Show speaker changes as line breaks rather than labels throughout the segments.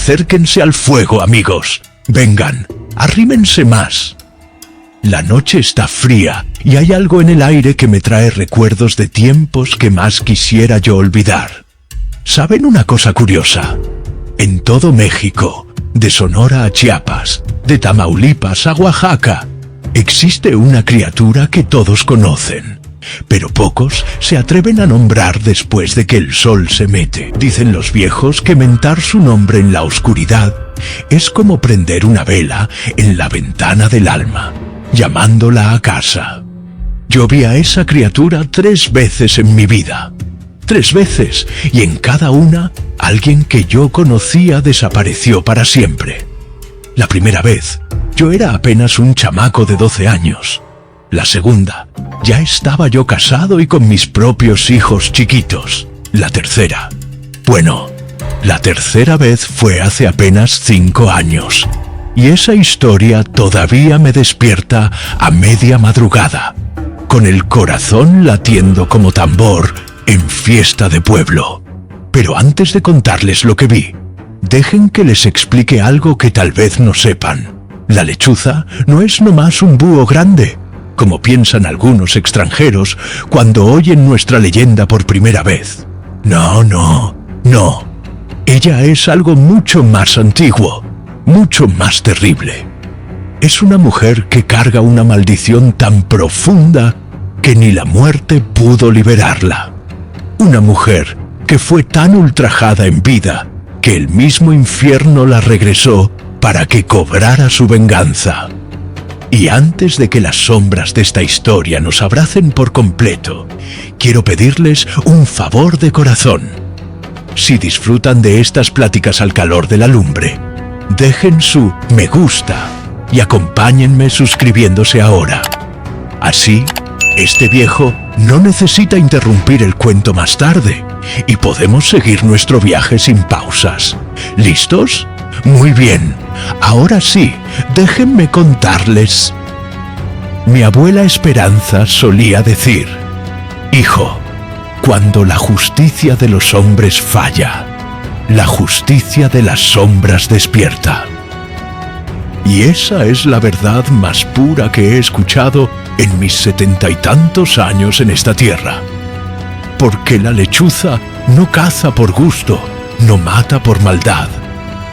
Acérquense al fuego, amigos. Vengan, arrímense más. La noche está fría y hay algo en el aire que me trae recuerdos de tiempos que más quisiera yo olvidar. ¿Saben una cosa curiosa? En todo México, de Sonora a Chiapas, de Tamaulipas a Oaxaca, existe una criatura que todos conocen, pero pocos se atreven a nombrar después de que el sol se mete. Dicen los viejos que mentar su nombre en la oscuridad es como prender una vela en la ventana del alma, llamándola a casa. Yo vi a esa criatura 3 veces en mi vida. 3 veces, y en cada una, alguien que yo conocía desapareció para siempre. La primera vez, yo era apenas un chamaco de 12 años. La segunda, ya estaba yo casado y con mis propios hijos chiquitos. La tercera, bueno, la tercera vez fue hace apenas 5 años. Y esa historia todavía me despierta a media madrugada, con el corazón latiendo como tambor en fiesta de pueblo. Pero antes de contarles lo que vi, dejen que les explique algo que tal vez no sepan. La lechuza no es nomás un búho grande, como piensan algunos extranjeros cuando oyen nuestra leyenda por primera vez. No. Ella es algo mucho más antiguo, mucho más terrible. Es una mujer que carga una maldición tan profunda que ni la muerte pudo liberarla. Una mujer que fue tan ultrajada en vida que el mismo infierno la regresó para que cobrara su venganza. Y antes de que las sombras de esta historia nos abracen por completo, quiero pedirles un favor de corazón. Si disfrutan de estas pláticas al calor de la lumbre, dejen su me gusta y acompáñenme suscribiéndose ahora. Así, este viejo no necesita interrumpir el cuento más tarde y podemos seguir nuestro viaje sin pausas. ¿Listos? Muy bien. Ahora sí, déjenme contarles. Mi abuela Esperanza solía decir: hijo, cuando la justicia de los hombres falla, la justicia de las sombras despierta. Y esa es la verdad más pura que he escuchado en mis 70 y tantos años en esta tierra. Porque la lechuza no caza por gusto, no mata por maldad.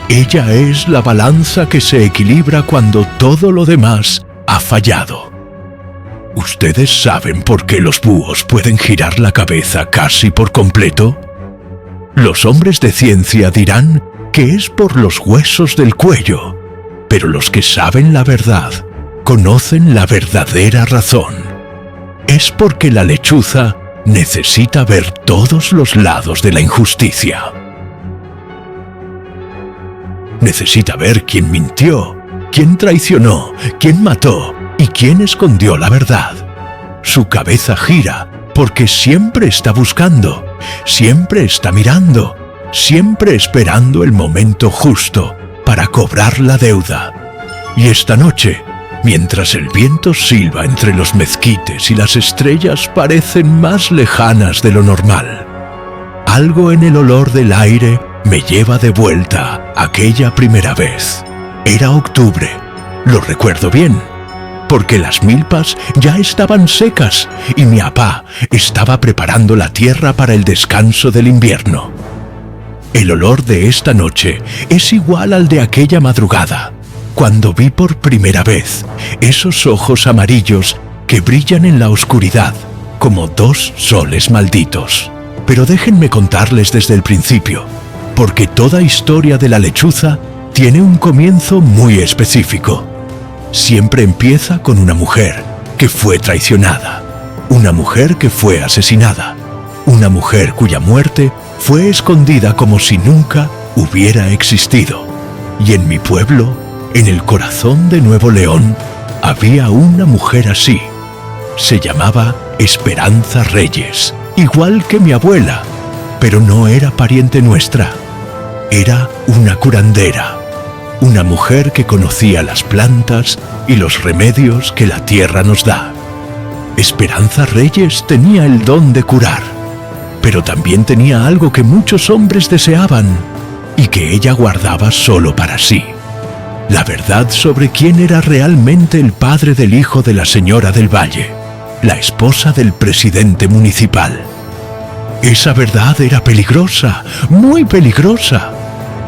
Ella es la balanza que se equilibra cuando todo lo demás ha fallado. ¿Ustedes saben por qué los búhos pueden girar la cabeza casi por completo? Los hombres de ciencia dirán que es por los huesos del cuello, pero los que saben la verdad conocen la verdadera razón. Es porque la lechuza necesita ver todos los lados de la injusticia. Necesita ver quién mintió, quién traicionó, quién mató y quién escondió la verdad. Su cabeza gira porque siempre está buscando, siempre está mirando, siempre esperando el momento justo para cobrar la deuda. Y esta noche, mientras el viento silba entre los mezquites y las estrellas parecen más lejanas de lo normal, algo en el olor del aire me lleva de vuelta a aquella primera vez. Era octubre, lo recuerdo bien, porque las milpas ya estaban secas y mi apá estaba preparando la tierra para el descanso del invierno. El olor de esta noche es igual al de aquella madrugada, cuando vi por primera vez esos ojos amarillos que brillan en la oscuridad como 2 soles malditos. Pero déjenme contarles desde el principio, porque toda historia de la lechuza tiene un comienzo muy específico. Siempre empieza con una mujer que fue traicionada, una mujer que fue asesinada, una mujer cuya muerte fue escondida como si nunca hubiera existido. Y en mi pueblo, en el corazón de Nuevo León, había una mujer así. Se llamaba Esperanza Reyes, igual que mi abuela, pero no era pariente nuestra. Era una curandera, una mujer que conocía las plantas y los remedios que la tierra nos da. Esperanza Reyes tenía el don de curar, pero también tenía algo que muchos hombres deseaban: y que ella guardaba solo para sí. La verdad sobre quién era realmente el padre del hijo de la señora del Valle, la esposa del presidente municipal. Esa verdad era peligrosa, muy peligrosa,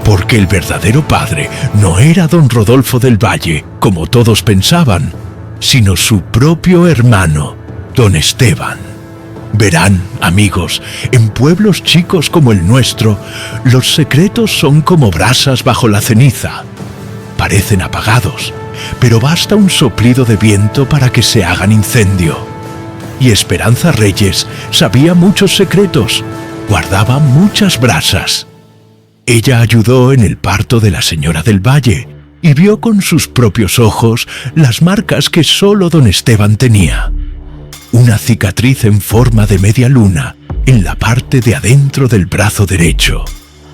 porque el verdadero padre no era don Rodolfo del Valle, como todos pensaban, sino su propio hermano, don Esteban. Verán, amigos, en pueblos chicos como el nuestro, los secretos son como brasas bajo la ceniza. Parecen apagados, pero basta un soplido de viento para que se hagan incendio. Y Esperanza Reyes sabía muchos secretos, guardaba muchas brasas. Ella ayudó en el parto de la señora del Valle y vio con sus propios ojos las marcas que solo don Esteban tenía. Una cicatriz en forma de media luna en la parte de adentro del brazo derecho,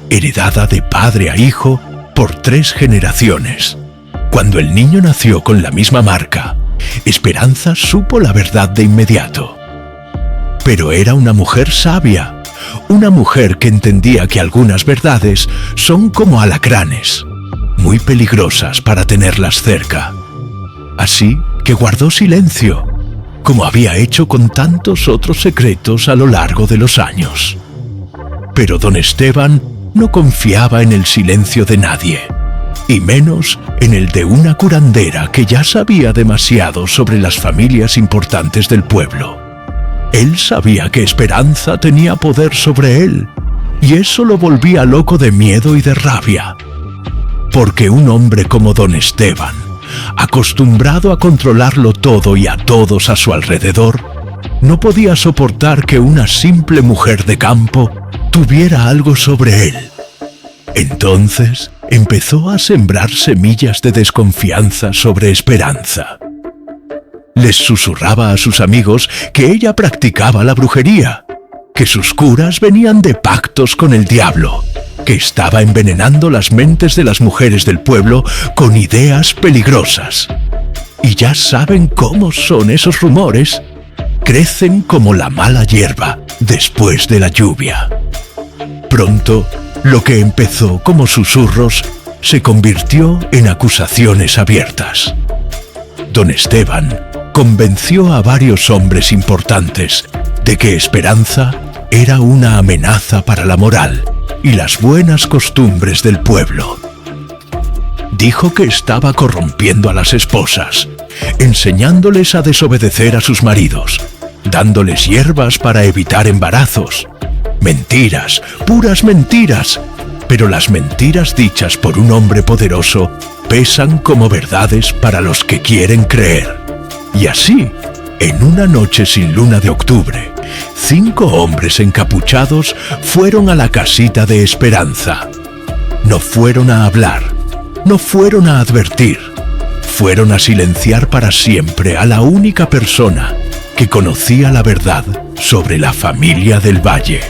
heredada de padre a hijo por 3 generaciones. Cuando el niño nació con la misma marca, Esperanza supo la verdad de inmediato. Pero era una mujer sabia, una mujer que entendía que algunas verdades son como alacranes, muy peligrosas para tenerlas cerca. Así que guardó silencio, como había hecho con tantos otros secretos a lo largo de los años. Pero don Esteban no confiaba en el silencio de nadie, y menos en el de una curandera que ya sabía demasiado sobre las familias importantes del pueblo. Él sabía que Esperanza tenía poder sobre él, y eso lo volvía loco de miedo y de rabia. Porque un hombre como don Esteban, acostumbrado a controlarlo todo y a todos a su alrededor, no podía soportar que una simple mujer de campo tuviera algo sobre él. Entonces empezó a sembrar semillas de desconfianza sobre Esperanza. Les susurraba a sus amigos que ella practicaba la brujería, que sus curas venían de pactos con el diablo, que estaba envenenando las mentes de las mujeres del pueblo con ideas peligrosas. Y ya saben cómo son esos rumores. Crecen como la mala hierba después de la lluvia. Pronto, lo que empezó como susurros se convirtió en acusaciones abiertas. Don Esteban convenció a varios hombres importantes de que Esperanza era una amenaza para la moral y las buenas costumbres del pueblo. Dijo que estaba corrompiendo a las esposas, enseñándoles a desobedecer a sus maridos, dándoles hierbas para evitar embarazos. Mentiras, puras mentiras, pero las mentiras dichas por un hombre poderoso pesan como verdades para los que quieren creer. Y así, en una noche sin luna de octubre, 5 hombres encapuchados fueron a la casita de Esperanza. No fueron a hablar, no fueron a advertir, fueron a silenciar para siempre a la única persona que conocía la verdad sobre la familia del Valle.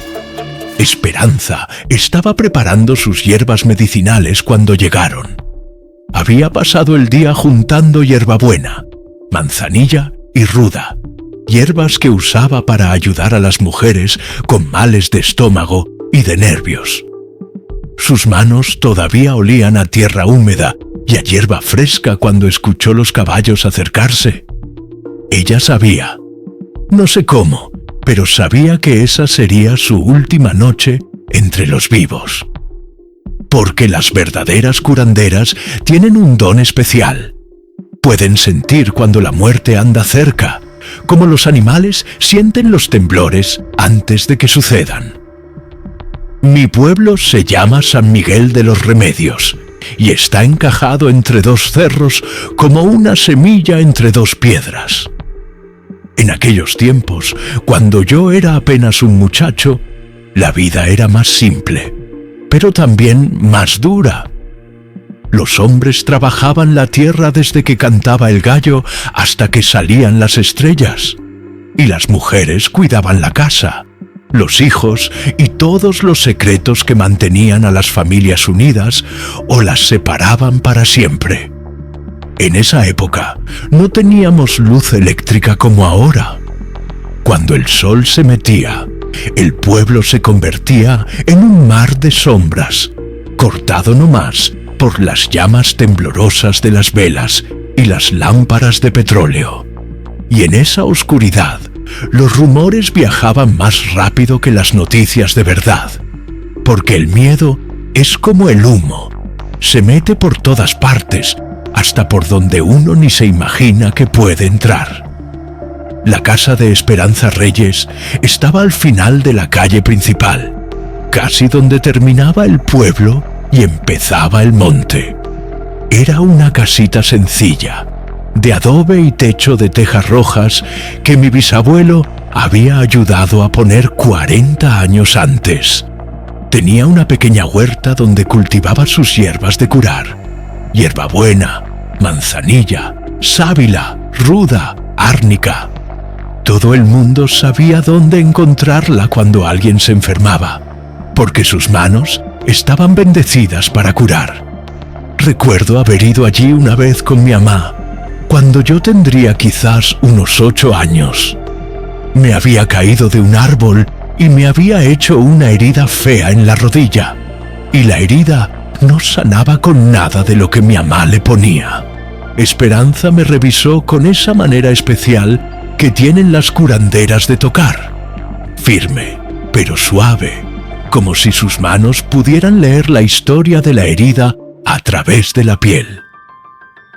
Esperanza estaba preparando sus hierbas medicinales cuando llegaron. Había pasado el día juntando hierbabuena, manzanilla y ruda, hierbas que usaba para ayudar a las mujeres con males de estómago y de nervios. Sus manos todavía olían a tierra húmeda y a hierba fresca cuando escuchó los caballos acercarse. Ella sabía, no sé cómo, pero sabía que esa sería su última noche entre los vivos. Porque las verdaderas curanderas tienen un don especial. Pueden sentir cuando la muerte anda cerca, como los animales sienten los temblores antes de que sucedan. Mi pueblo se llama San Miguel de los Remedios y está encajado entre 2 cerros como una semilla entre 2 piedras. En aquellos tiempos, cuando yo era apenas un muchacho, la vida era más simple, pero también más dura. Los hombres trabajaban la tierra desde que cantaba el gallo hasta que salían las estrellas, y las mujeres cuidaban la casa, los hijos y todos los secretos que mantenían a las familias unidas o las separaban para siempre. En esa época no teníamos luz eléctrica como ahora. Cuando el sol se metía, el pueblo se convertía en un mar de sombras, cortado nomás por las llamas temblorosas de las velas y las lámparas de petróleo. Y en esa oscuridad, los rumores viajaban más rápido que las noticias de verdad, porque el miedo es como el humo, se mete por todas partes, hasta por donde uno ni se imagina que puede entrar. La casa de Esperanza Reyes estaba al final de la calle principal, casi donde terminaba el pueblo y empezaba el monte. Era una casita sencilla, de adobe y techo de tejas rojas que mi bisabuelo había ayudado a poner 40 años antes. Tenía una pequeña huerta donde cultivaba sus hierbas de curar: hierbabuena, manzanilla, sábila, ruda, árnica. Todo el mundo sabía dónde encontrarla cuando alguien se enfermaba, porque sus manos estaban bendecidas para curar. Recuerdo haber ido allí una vez con mi mamá, cuando yo tendría quizás unos 8 años. Me había caído de un árbol y me había hecho una herida fea en la rodilla, y la herida no sanaba con nada de lo que mi mamá le ponía. Esperanza me revisó con esa manera especial que tienen las curanderas de tocar, firme, pero suave, como si sus manos pudieran leer la historia de la herida a través de la piel.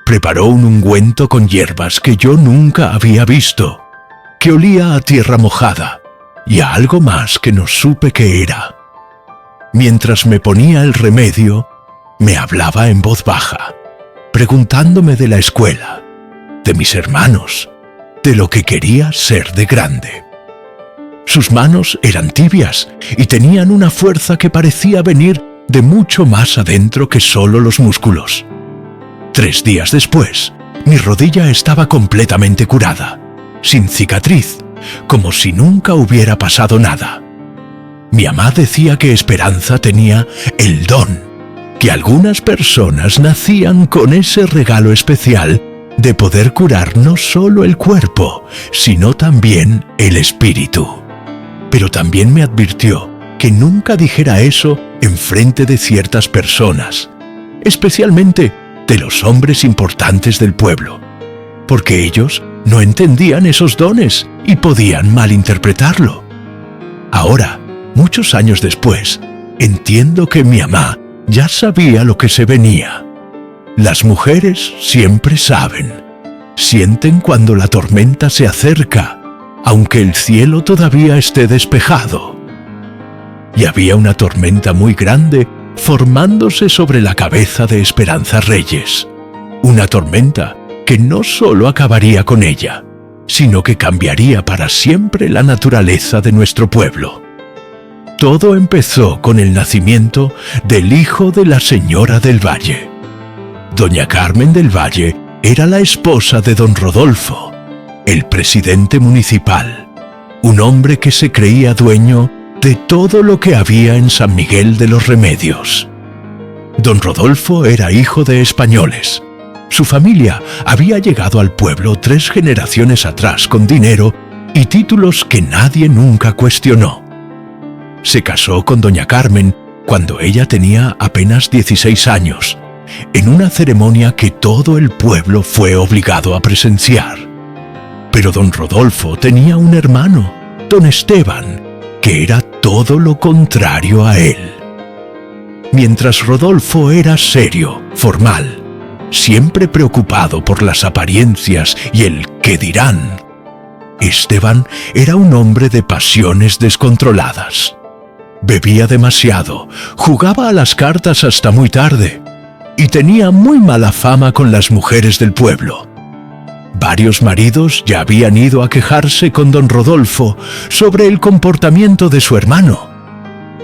Preparó un ungüento con hierbas que yo nunca había visto, que olía a tierra mojada y a algo más que no supe qué era. Mientras me ponía el remedio, me hablaba en voz baja, preguntándome de la escuela, de mis hermanos, de lo que quería ser de grande. Sus manos eran tibias y tenían una fuerza que parecía venir de mucho más adentro que solo los músculos. 3 días después, mi rodilla estaba completamente curada, sin cicatriz, como si nunca hubiera pasado nada. Mi mamá decía que Esperanza tenía el don, que algunas personas nacían con ese regalo especial de poder curar no solo el cuerpo, sino también el espíritu. Pero también me advirtió que nunca dijera eso en frente de ciertas personas, especialmente de los hombres importantes del pueblo, porque ellos no entendían esos dones y podían malinterpretarlo. Ahora, muchos años después, entiendo que mi mamá ya sabía lo que se venía. Las mujeres siempre saben, sienten cuando la tormenta se acerca, aunque el cielo todavía esté despejado. Y había una tormenta muy grande formándose sobre la cabeza de Esperanza Reyes. Una tormenta que no solo acabaría con ella, sino que cambiaría para siempre la naturaleza de nuestro pueblo. Todo empezó con el nacimiento del hijo de la señora del Valle. Doña Carmen del Valle era la esposa de don Rodolfo, el presidente municipal, un hombre que se creía dueño de todo lo que había en San Miguel de los Remedios. Don Rodolfo era hijo de españoles. Su familia había llegado al pueblo 3 generaciones atrás con dinero y títulos que nadie nunca cuestionó. Se casó con doña Carmen cuando ella tenía apenas 16 años, en una ceremonia que todo el pueblo fue obligado a presenciar. Pero don Rodolfo tenía un hermano, don Esteban, que era todo lo contrario a él. Mientras Rodolfo era serio, formal, siempre preocupado por las apariencias y el qué dirán, Esteban era un hombre de pasiones descontroladas. Bebía demasiado, jugaba a las cartas hasta muy tarde y tenía muy mala fama con las mujeres del pueblo. Varios maridos ya habían ido a quejarse con don Rodolfo sobre el comportamiento de su hermano.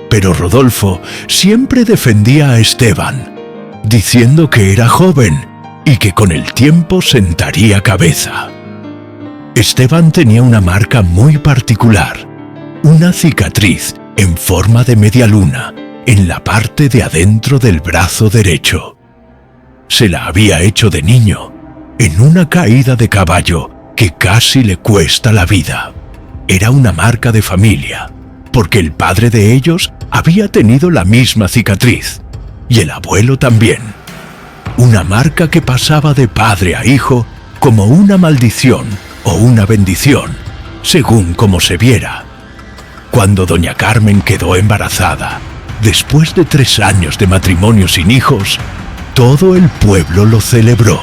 Pero Rodolfo siempre defendía a Esteban, diciendo que era joven y que con el tiempo sentaría cabeza. Esteban tenía una marca muy particular, una cicatriz en forma de media luna en la parte de adentro del brazo derecho. Se la había hecho de niño, en una caída de caballo que casi le cuesta la vida. Era una marca de familia, porque el padre de ellos había tenido la misma cicatriz. y el abuelo también. Una marca que pasaba de padre a hijo como una maldición o una bendición, según como se viera. Cuando doña Carmen quedó embarazada, después de 3 años de matrimonio sin hijos, todo el pueblo lo celebró.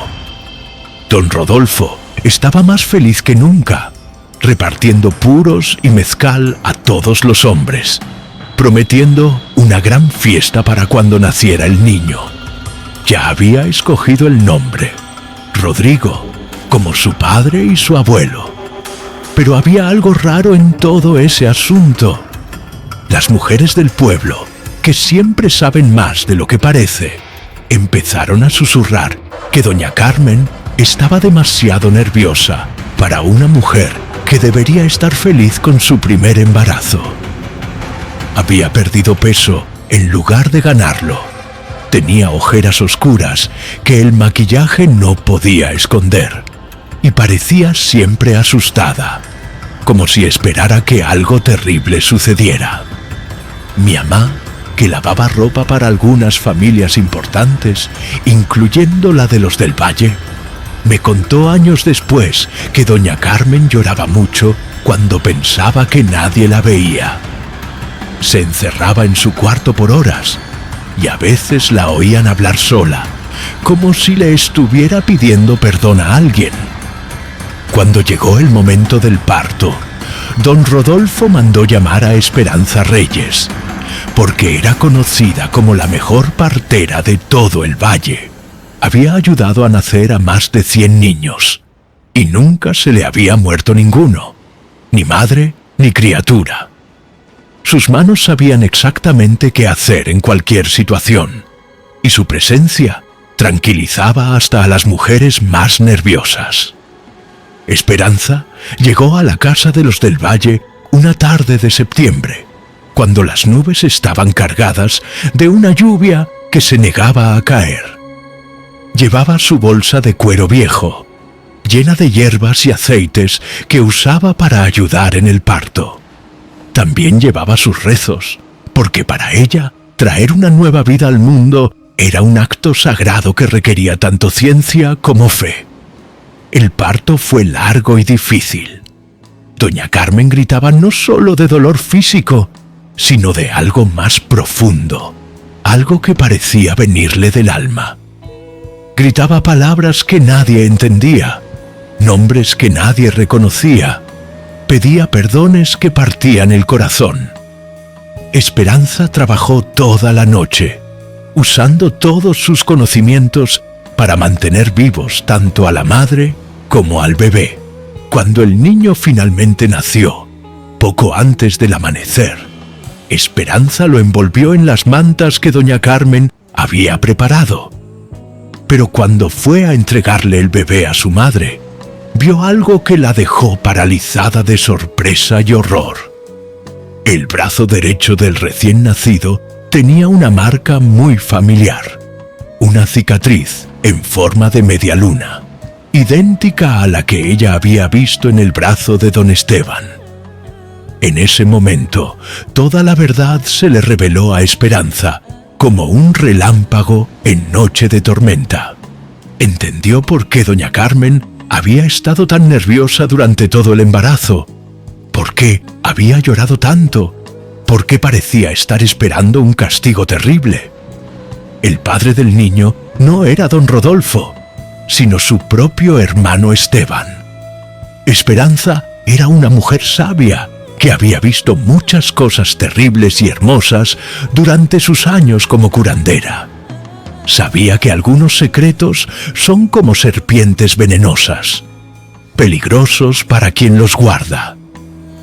Don Rodolfo estaba más feliz que nunca, repartiendo puros y mezcal a todos los hombres, prometiendo una gran fiesta para cuando naciera el niño. Ya había escogido el nombre, Rodrigo, como su padre y su abuelo. Pero había algo raro en todo ese asunto. Las mujeres del pueblo, que siempre saben más de lo que parece, empezaron a susurrar que doña Carmen estaba demasiado nerviosa para una mujer que debería estar feliz con su primer embarazo. Había perdido peso en lugar de ganarlo. Tenía ojeras oscuras que el maquillaje no podía esconder y parecía siempre asustada, como si esperara que algo terrible sucediera. Mi mamá, que lavaba ropa para algunas familias importantes, incluyendo la de los del Valle, me contó años después que doña Carmen lloraba mucho cuando pensaba que nadie la veía. Se encerraba en su cuarto por horas y a veces la oían hablar sola, como si le estuviera pidiendo perdón a alguien. Cuando llegó el momento del parto, don Rodolfo mandó llamar a Esperanza Reyes, porque era conocida como la mejor partera de todo el valle. Había ayudado a nacer a más de 100 niños, y nunca se le había muerto ninguno, ni madre ni criatura. Sus manos sabían exactamente qué hacer en cualquier situación, y su presencia tranquilizaba hasta a las mujeres más nerviosas. Esperanza llegó a la casa de los del Valle una tarde de septiembre, cuando las nubes estaban cargadas de una lluvia que se negaba a caer. Llevaba su bolsa de cuero viejo, llena de hierbas y aceites que usaba para ayudar en el parto. También llevaba sus rezos, porque para ella traer una nueva vida al mundo era un acto sagrado que requería tanto ciencia como fe. El parto fue largo y difícil. Doña Carmen gritaba no solo de dolor físico, sino de algo más profundo, algo que parecía venirle del alma. Gritaba palabras que nadie entendía, nombres que nadie reconocía. Pedía perdones que partían el corazón. Esperanza trabajó toda la noche, usando todos sus conocimientos para mantener vivos tanto a la madre como al bebé. Cuando el niño finalmente nació, poco antes del amanecer, Esperanza lo envolvió en las mantas que doña Carmen había preparado. Pero cuando fue a entregarle el bebé a su madre, vio algo que la dejó paralizada de sorpresa y horror. El brazo derecho del recién nacido tenía una marca muy familiar, una cicatriz en forma de media luna, idéntica a la que ella había visto en el brazo de don Esteban. En ese momento, toda la verdad se le reveló a Esperanza como un relámpago en noche de tormenta. Entendió por qué doña Carmen había estado tan nerviosa durante todo el embarazo. ¿Por qué había llorado tanto? ¿Por qué parecía estar esperando un castigo terrible? El padre del niño no era don Rodolfo, sino su propio hermano Esteban. Esperanza era una mujer sabia que había visto muchas cosas terribles y hermosas durante sus años como curandera. Sabía que algunos secretos son como serpientes venenosas, peligrosos para quien los guarda,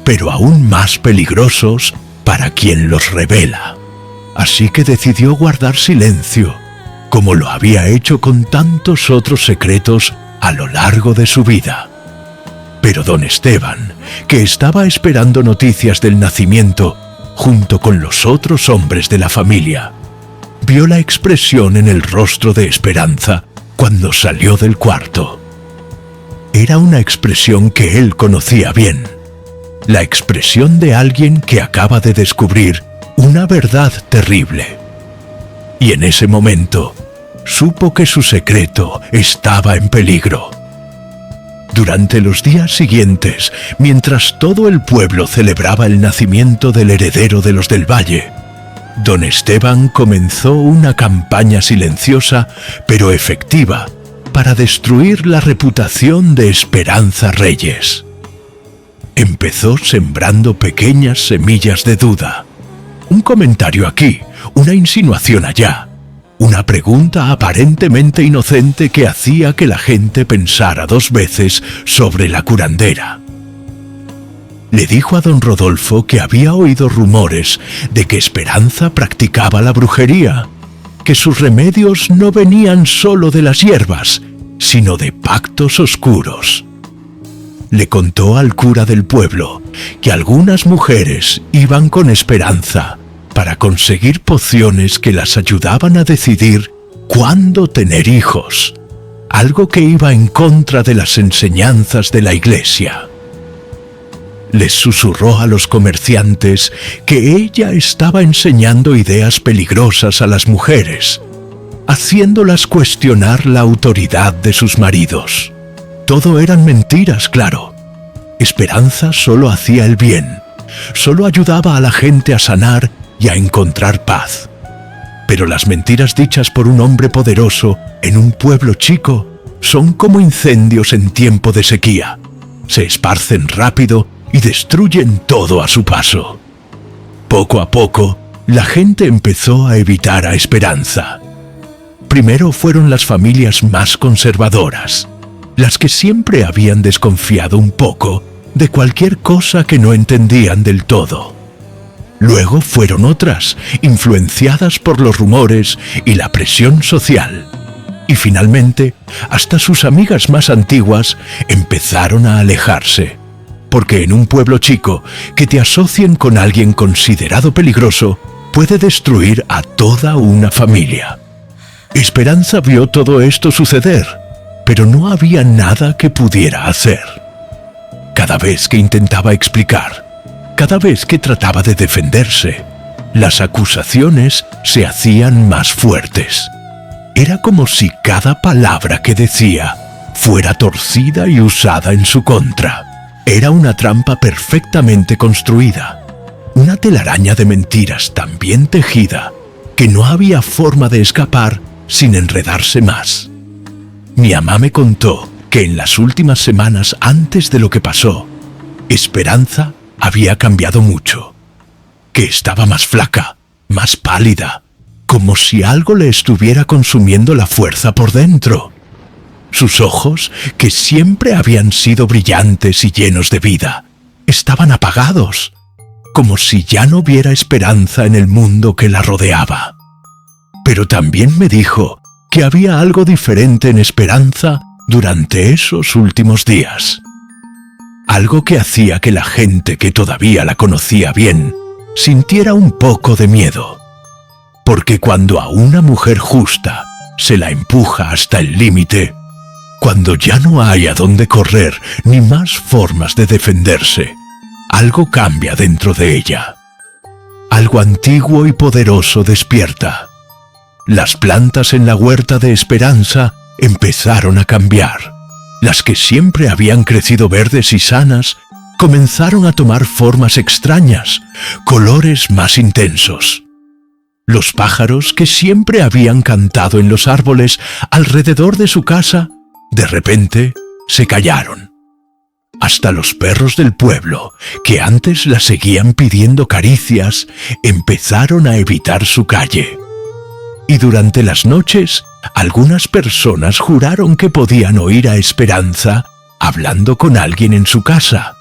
pero aún más peligrosos para quien los revela. Así que decidió guardar silencio, como lo había hecho con tantos otros secretos a lo largo de su vida. Pero don Esteban, que estaba esperando noticias del nacimiento junto con los otros hombres de la familia, vio la expresión en el rostro de Esperanza cuando salió del cuarto. Era una expresión que él conocía bien, la expresión de alguien que acaba de descubrir una verdad terrible. y en ese momento supo que su secreto estaba en peligro. Durante los días siguientes, mientras todo el pueblo celebraba el nacimiento del heredero de los del Valle, don Esteban comenzó una campaña silenciosa pero efectiva para destruir la reputación de Esperanza Reyes. Empezó sembrando pequeñas semillas de duda. Un comentario aquí, una insinuación allá, una pregunta aparentemente inocente que hacía que la gente pensara dos veces sobre la curandera. Le dijo a don Rodolfo que había oído rumores de que Esperanza practicaba la brujería, que sus remedios no venían solo de las hierbas, sino de pactos oscuros. Le contó al cura del pueblo que algunas mujeres iban con Esperanza para conseguir pociones que las ayudaban a decidir cuándo tener hijos, algo que iba en contra de las enseñanzas de la Iglesia. Les susurró a los comerciantes que ella estaba enseñando ideas peligrosas a las mujeres, haciéndolas cuestionar la autoridad de sus maridos. Todo eran mentiras, claro. Esperanza solo hacía el bien, solo ayudaba a la gente a sanar y a encontrar paz. Pero las mentiras dichas por un hombre poderoso en un pueblo chico son como incendios en tiempo de sequía. Se esparcen rápido y destruyen todo a su paso. Poco a poco, la gente empezó a evitar a Esperanza. Primero fueron las familias más conservadoras, las que siempre habían desconfiado un poco de cualquier cosa que no entendían del todo. Luego fueron otras, influenciadas por los rumores y la presión social. Y finalmente, hasta sus amigas más antiguas empezaron a alejarse, porque en un pueblo chico, que te asocien con alguien considerado peligroso puede destruir a toda una familia. Esperanza vio todo esto suceder, pero no había nada que pudiera hacer. Cada vez que intentaba explicar, cada vez que trataba de defenderse, las acusaciones se hacían más fuertes. Era como si cada palabra que decía fuera torcida y usada en su contra. Era una trampa perfectamente construida, una telaraña de mentiras tan bien tejida que no había forma de escapar sin enredarse más. Mi mamá me contó que en las últimas semanas antes de lo que pasó, Esperanza había cambiado mucho, que estaba más flaca, más pálida, como si algo le estuviera consumiendo la fuerza por dentro. Sus ojos, que siempre habían sido brillantes y llenos de vida, estaban apagados, como si ya no hubiera esperanza en el mundo que la rodeaba. Pero también me dijo que había algo diferente en Esperanza durante esos últimos días. Algo que hacía que la gente que todavía la conocía bien sintiera un poco de miedo. Porque cuando a una mujer justa se la empuja hasta el límite, cuando ya no hay a dónde correr ni más formas de defenderse, algo cambia dentro de ella. Algo antiguo y poderoso despierta. Las plantas en la huerta de Esperanza empezaron a cambiar. Las que siempre habían crecido verdes y sanas comenzaron a tomar formas extrañas, colores más intensos. Los pájaros que siempre habían cantado en los árboles alrededor de su casa, de repente se callaron. Hasta los perros del pueblo, que antes la seguían pidiendo caricias, empezaron a evitar su calle. Y durante las noches, algunas personas juraron que podían oír a Esperanza hablando con alguien en su casa,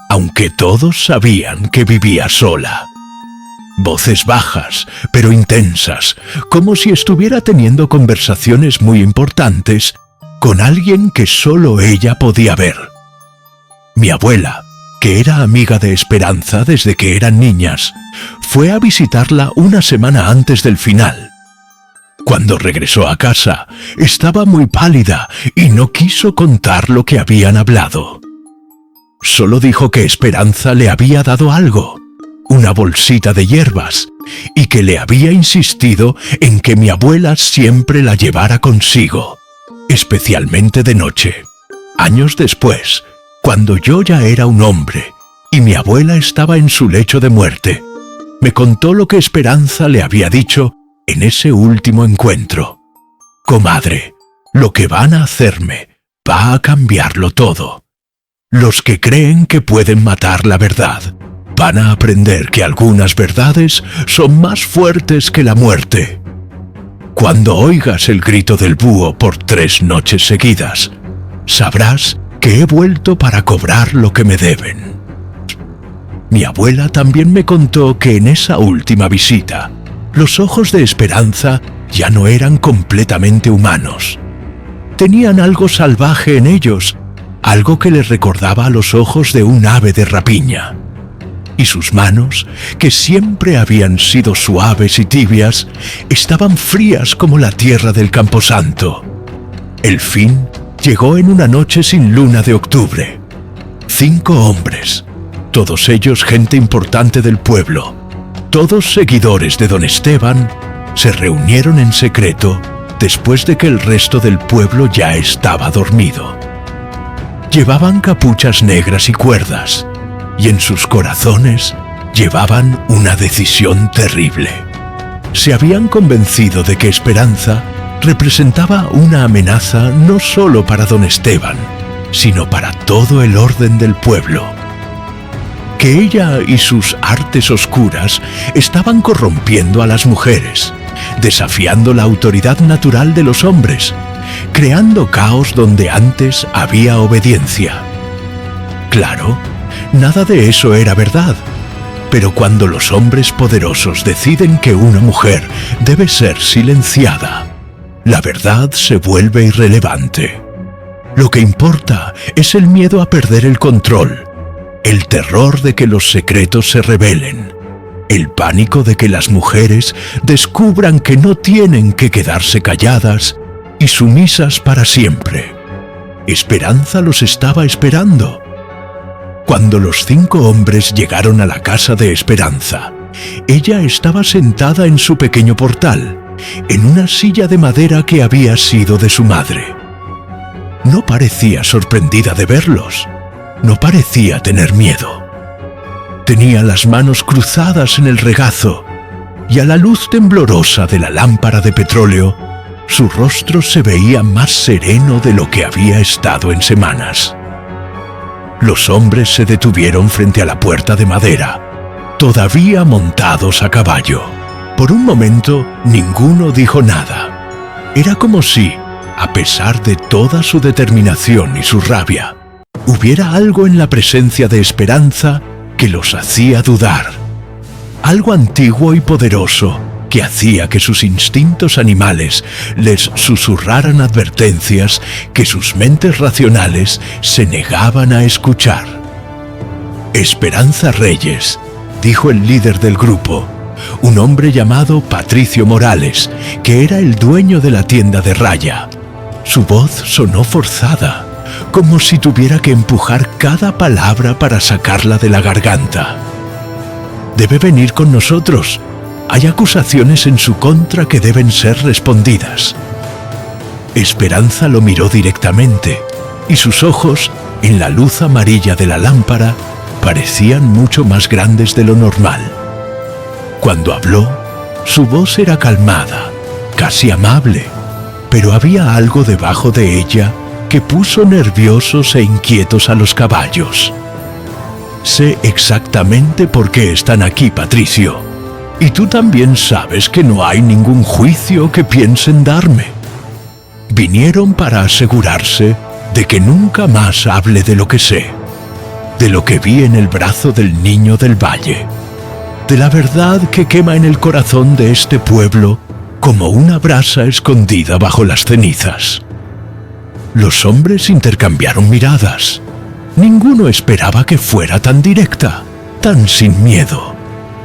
aunque todos sabían que vivía sola. Voces bajas, pero intensas, como si estuviera teniendo conversaciones muy importantes con alguien que solo ella podía ver. Mi abuela, que era amiga de Esperanza desde que eran niñas, fue a visitarla una semana antes del final. Cuando regresó a casa, estaba muy pálida y no quiso contar lo que habían hablado. Solo dijo que Esperanza le había dado algo, una bolsita de hierbas, y que le había insistido en que mi abuela siempre la llevara consigo, especialmente de noche. Años después, cuando yo ya era un hombre y mi abuela estaba en su lecho de muerte, me contó lo que Esperanza le había dicho en ese último encuentro. Comadre, lo que van a hacerme va a cambiarlo todo. Los que creen que pueden matar la verdad van a aprender que algunas verdades son más fuertes que la muerte. Cuando oigas el grito del búho por 3 noches seguidas, sabrás que he vuelto para cobrar lo que me deben. Mi abuela también me contó que en esa última visita, los ojos de Esperanza ya no eran completamente humanos. Tenían algo salvaje en ellos, algo que les recordaba a los ojos de un ave de rapiña. Y sus manos, que siempre habían sido suaves y tibias, estaban frías como la tierra del Camposanto. El fin llegó en una noche sin luna de octubre. 5 hombres, todos ellos gente importante del pueblo, todos seguidores de don Esteban, se reunieron en secreto después de que el resto del pueblo ya estaba dormido. Llevaban capuchas negras y cuerdas, y en sus corazones llevaban una decisión terrible. Se habían convencido de que Esperanza representaba una amenaza no solo para don Esteban, sino para todo el orden del pueblo. Que ella y sus artes oscuras estaban corrompiendo a las mujeres, desafiando la autoridad natural de los hombres, creando caos donde antes había obediencia. Claro, nada de eso era verdad, pero cuando los hombres poderosos deciden que una mujer debe ser silenciada, la verdad se vuelve irrelevante. Lo que importa es el miedo a perder el control, el terror de que los secretos se revelen, el pánico de que las mujeres descubran que no tienen que quedarse calladas y sumisas para siempre. Esperanza los estaba esperando. Cuando los 5 hombres llegaron a la casa de Esperanza, ella estaba sentada en su pequeño portal, en una silla de madera que había sido de su madre. No parecía sorprendida de verlos, no parecía tener miedo. Tenía las manos cruzadas en el regazo, y a la luz temblorosa de la lámpara de petróleo, su rostro se veía más sereno de lo que había estado en semanas. Los hombres se detuvieron frente a la puerta de madera, todavía montados a caballo. Por un momento, ninguno dijo nada. Era como si, a pesar de toda su determinación y su rabia, hubiera algo en la presencia de Esperanza que los hacía dudar. Algo antiguo y poderoso que hacía que sus instintos animales les susurraran advertencias que sus mentes racionales se negaban a escuchar. Esperanza Reyes, dijo el líder del grupo, un hombre llamado Patricio Morales, que era el dueño de la tienda de raya. Su voz sonó forzada, como si tuviera que empujar cada palabra para sacarla de la garganta. Debe venir con nosotros. Hay acusaciones en su contra que deben ser respondidas. Esperanza lo miró directamente, y sus ojos, en la luz amarilla de la lámpara, parecían mucho más grandes de lo normal. Cuando habló, su voz era calmada, casi amable, pero había algo debajo de ella que puso nerviosos e inquietos a los caballos. Sé exactamente por qué están aquí, Patricio. Y tú también sabes que no hay ningún juicio que piensen darme. Vinieron para asegurarse de que nunca más hable de lo que sé, de lo que vi en el brazo del niño del valle, de la verdad que quema en el corazón de este pueblo como una brasa escondida bajo las cenizas. Los hombres intercambiaron miradas. Ninguno esperaba que fuera tan directa, tan sin miedo.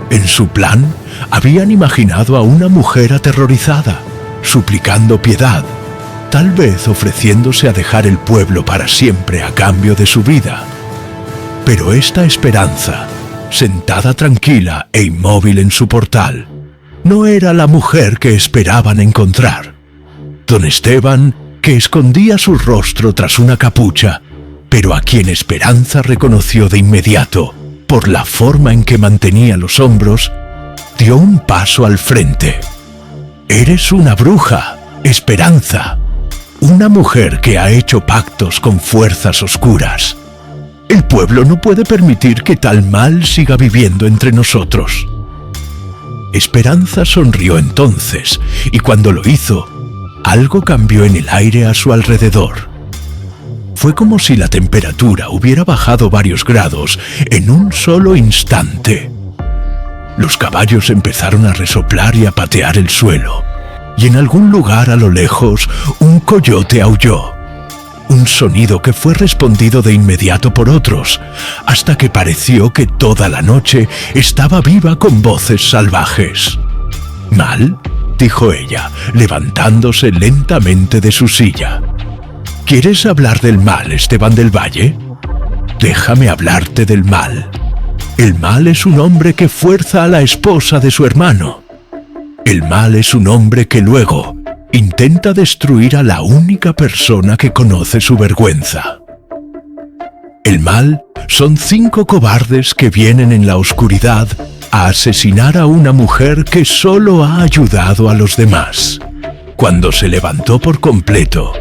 En su plan, habían imaginado a una mujer aterrorizada, suplicando piedad, tal vez ofreciéndose a dejar el pueblo para siempre a cambio de su vida. Pero esta Esperanza sentada tranquila e inmóvil en su portal, no era la mujer que esperaban encontrar. Don Esteban, que escondía su rostro tras una capucha, pero a quien Esperanza reconoció de inmediato por la forma en que mantenía los hombros, dio un paso al frente. «Eres una bruja, Esperanza, una mujer que ha hecho pactos con fuerzas oscuras. El pueblo no puede permitir que tal mal siga viviendo entre nosotros». Esperanza sonrió entonces, y cuando lo hizo, algo cambió en el aire a su alrededor. Fue como si la temperatura hubiera bajado varios grados en un solo instante. Los caballos empezaron a resoplar y a patear el suelo, y en algún lugar a lo lejos un coyote aulló. Un sonido que fue respondido de inmediato por otros, hasta que pareció que toda la noche estaba viva con voces salvajes. «¿Mal?», dijo ella, levantándose lentamente de su silla. «¿Quieres hablar del mal, Esteban del Valle? Déjame hablarte del mal. El mal es un hombre que fuerza a la esposa de su hermano. El mal es un hombre que luego intenta destruir a la única persona que conoce su vergüenza. El mal son 5 cobardes que vienen en la oscuridad a asesinar a una mujer que solo ha ayudado a los demás. Cuando se levantó por completo,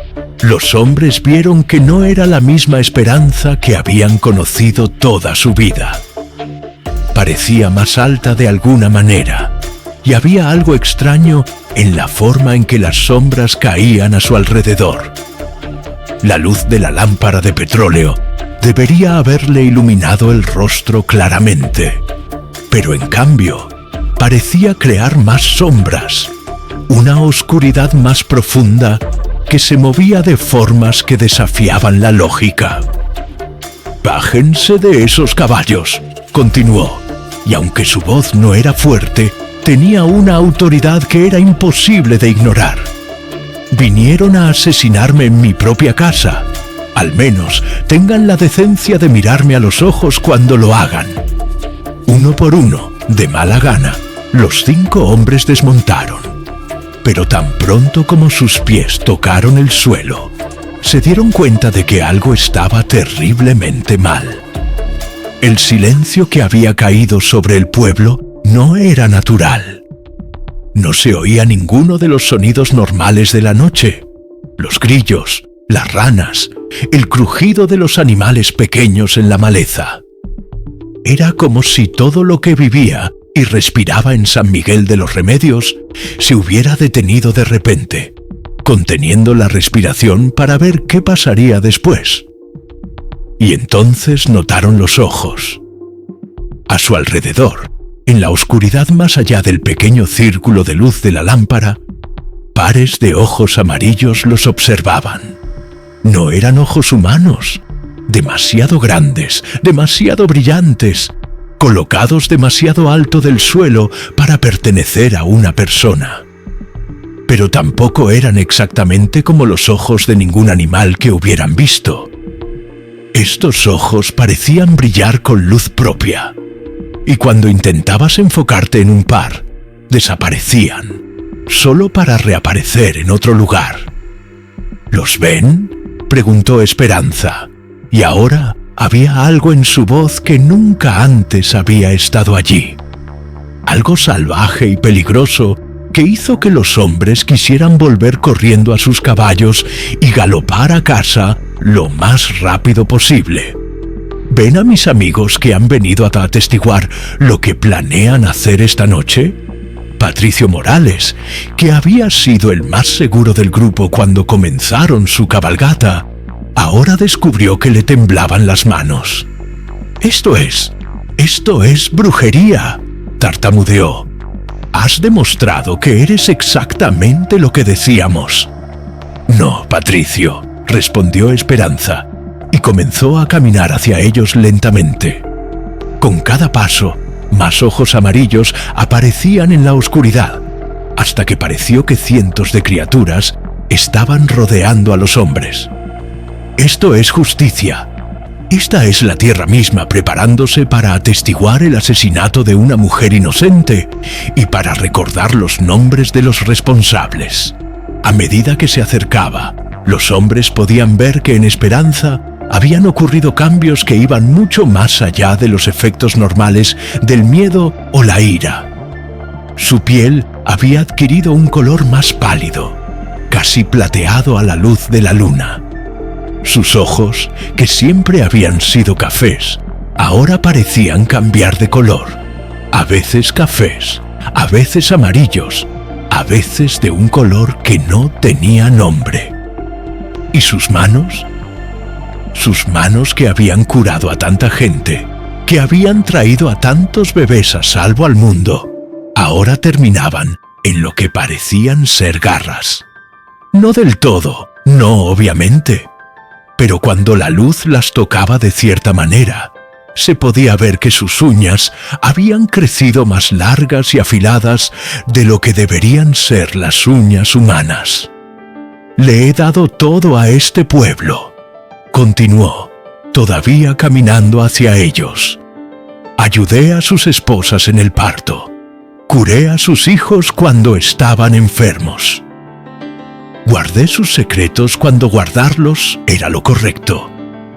los hombres vieron que no era la misma Esperanza que habían conocido toda su vida. Parecía más alta de alguna manera, y había algo extraño en la forma en que las sombras caían a su alrededor. La luz de la lámpara de petróleo debería haberle iluminado el rostro claramente, pero en cambio parecía crear más sombras, una oscuridad más profunda que se movía de formas que desafiaban la lógica. «Bájense de esos caballos», continuó, y aunque su voz no era fuerte, tenía una autoridad que era imposible de ignorar. «Vinieron a asesinarme en mi propia casa. Al menos tengan la decencia de mirarme a los ojos cuando lo hagan». Uno por uno, de mala gana, los 5 hombres desmontaron. Pero tan pronto como sus pies tocaron el suelo, se dieron cuenta de que algo estaba terriblemente mal. El silencio que había caído sobre el pueblo no era natural. No se oía ninguno de los sonidos normales de la noche: los grillos, las ranas, el crujido de los animales pequeños en la maleza. Era como si todo lo que vivía y respiraba en San Miguel de los Remedios se hubiera detenido de repente, conteniendo la respiración para ver qué pasaría después. Y entonces notaron los ojos. A su alrededor, en la oscuridad más allá del pequeño círculo de luz de la lámpara, pares de ojos amarillos los observaban. No eran ojos humanos, demasiado grandes, demasiado brillantes, colocados demasiado alto del suelo para pertenecer a una persona. Pero tampoco eran exactamente como los ojos de ningún animal que hubieran visto. Estos ojos parecían brillar con luz propia, y cuando intentabas enfocarte en un par, desaparecían, solo para reaparecer en otro lugar. ¿Los ven?, preguntó Esperanza, y ahora había algo en su voz que nunca antes había estado allí. Algo salvaje y peligroso que hizo que los hombres quisieran volver corriendo a sus caballos y galopar a casa lo más rápido posible. ¿Ven a mis amigos que han venido a atestiguar lo que planean hacer esta noche? Patricio Morales, que había sido el más seguro del grupo cuando comenzaron su cabalgata, ahora descubrió que le temblaban las manos. Esto es brujería», tartamudeó. «Has demostrado que eres exactamente lo que decíamos». «No, Patricio», respondió Esperanza, y comenzó a caminar hacia ellos lentamente. Con cada paso, más ojos amarillos aparecían en la oscuridad, hasta que pareció que cientos de criaturas estaban rodeando a los hombres. «Esto es justicia. Esta es la tierra misma preparándose para atestiguar el asesinato de una mujer inocente y para recordar los nombres de los responsables. A medida que se acercaba, los hombres podían ver que en Esperanza habían ocurrido cambios que iban mucho más allá de los efectos normales del miedo o la ira. Su piel había adquirido un color más pálido, casi plateado a la luz de la luna. Sus ojos, que siempre habían sido cafés, ahora parecían cambiar de color, a veces cafés, a veces amarillos, a veces de un color que no tenía nombre. ¿Y sus manos? Sus manos que habían curado a tanta gente, que habían traído a tantos bebés a salvo al mundo, ahora terminaban en lo que parecían ser garras. No del todo, no obviamente, pero cuando la luz las tocaba de cierta manera, se podía ver que sus uñas habían crecido más largas y afiladas de lo que deberían ser las uñas humanas. «Le he dado todo a este pueblo», continuó, todavía caminando hacia ellos. «Ayudé a sus esposas en el parto. Curé a sus hijos cuando estaban enfermos. Guardé sus secretos cuando guardarlos era lo correcto.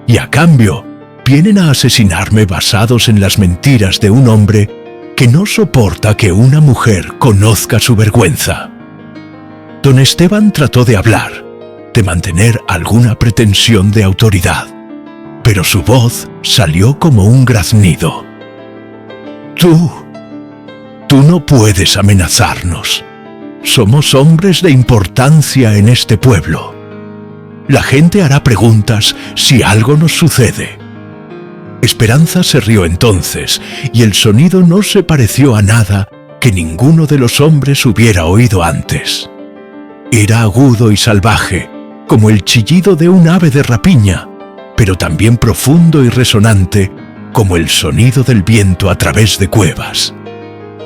Y a cambio, vienen a asesinarme basados en las mentiras de un hombre que no soporta que una mujer conozca su vergüenza». Don Esteban trató de hablar, de mantener alguna pretensión de autoridad, pero su voz salió como un graznido. Tú no puedes amenazarnos. Somos hombres de importancia en este pueblo. La gente hará preguntas si algo nos sucede». Esperanza se rió entonces, y el sonido no se pareció a nada que ninguno de los hombres hubiera oído antes. Era agudo y salvaje, como el chillido de un ave de rapiña, pero también profundo y resonante, como el sonido del viento a través de cuevas.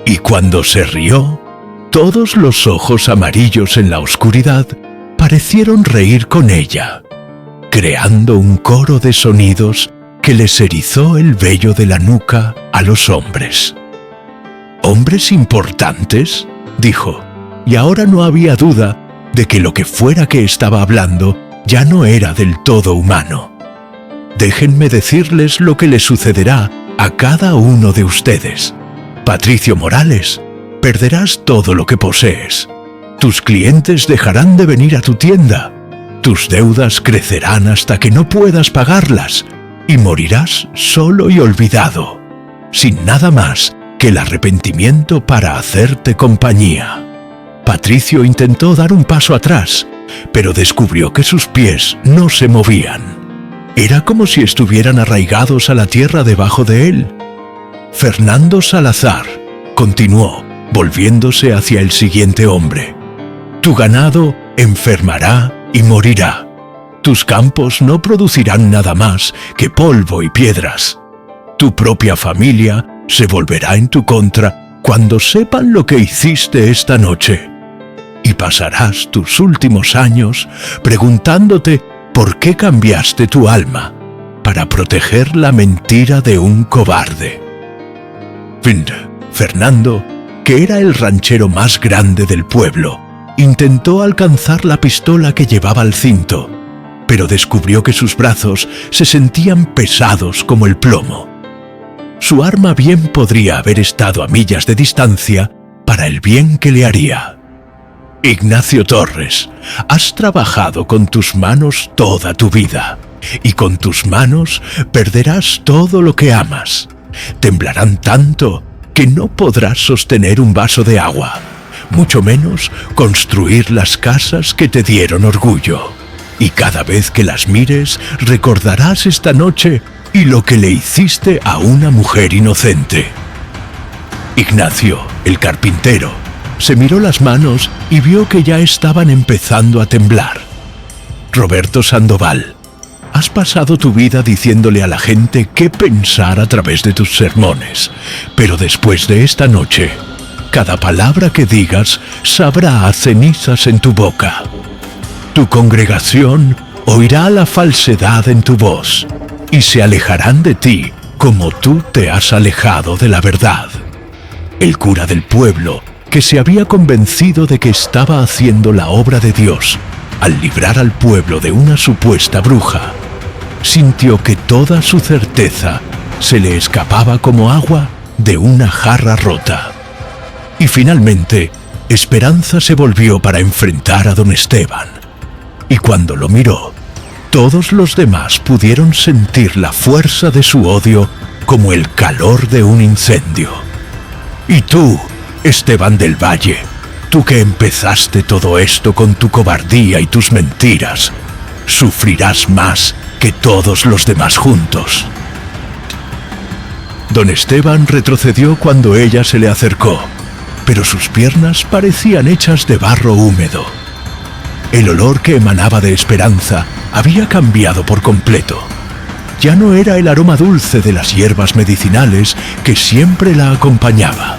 Y cuando se rió, todos los ojos amarillos en la oscuridad parecieron reír con ella, creando un coro de sonidos que les erizó el vello de la nuca a los hombres. «¿Hombres importantes?», dijo, y ahora no había duda de que lo que fuera que estaba hablando ya no era del todo humano. «Déjenme decirles lo que le sucederá a cada uno de ustedes. Patricio Morales, perderás todo lo que posees. Tus clientes dejarán de venir a tu tienda. Tus deudas crecerán hasta que no puedas pagarlas y morirás solo y olvidado, sin nada más que el arrepentimiento para hacerte compañía». Patricio intentó dar un paso atrás, pero descubrió que sus pies no se movían. Era como si estuvieran arraigados a la tierra debajo de él. «Fernando Salazar», continuó, volviéndose hacia el siguiente hombre, «tu ganado enfermará y morirá. Tus campos no producirán nada más que polvo y piedras. Tu propia familia se volverá en tu contra cuando sepan lo que hiciste esta noche. Y pasarás tus últimos años preguntándote por qué cambiaste tu alma para proteger la mentira de un cobarde». Fernando, que era el ranchero más grande del pueblo, intentó alcanzar la pistola que llevaba al cinto, pero descubrió que sus brazos se sentían pesados como el plomo. Su arma bien podría haber estado a millas de distancia para el bien que le haría. «Ignacio Torres, has trabajado con tus manos toda tu vida, y con tus manos perderás todo lo que amas. Temblarán tanto que no podrás sostener un vaso de agua, mucho menos construir las casas que te dieron orgullo. Y cada vez que las mires, recordarás esta noche y lo que le hiciste a una mujer inocente». Ignacio, el carpintero, se miró las manos y vio que ya estaban empezando a temblar. «Roberto Sandoval, has pasado tu vida diciéndole a la gente qué pensar a través de tus sermones, pero después de esta noche, cada palabra que digas sabrá a cenizas en tu boca. Tu congregación oirá la falsedad en tu voz, y se alejarán de ti como tú te has alejado de la verdad. El cura del pueblo, que se había convencido de que estaba haciendo la obra de Dios al librar al pueblo de una supuesta bruja, sintió que toda su certeza se le escapaba como agua de una jarra rota. Y finalmente, Esperanza se volvió para enfrentar a don Esteban. Y cuando lo miró, todos los demás pudieron sentir la fuerza de su odio como el calor de un incendio. Y tú, Esteban del Valle, tú que empezaste todo esto con tu cobardía y tus mentiras, sufrirás más que todos los demás juntos. Don Esteban retrocedió cuando ella se le acercó, pero sus piernas parecían hechas de barro húmedo. El olor que emanaba de Esperanza había cambiado por completo. Ya no era el aroma dulce de las hierbas medicinales que siempre la acompañaba.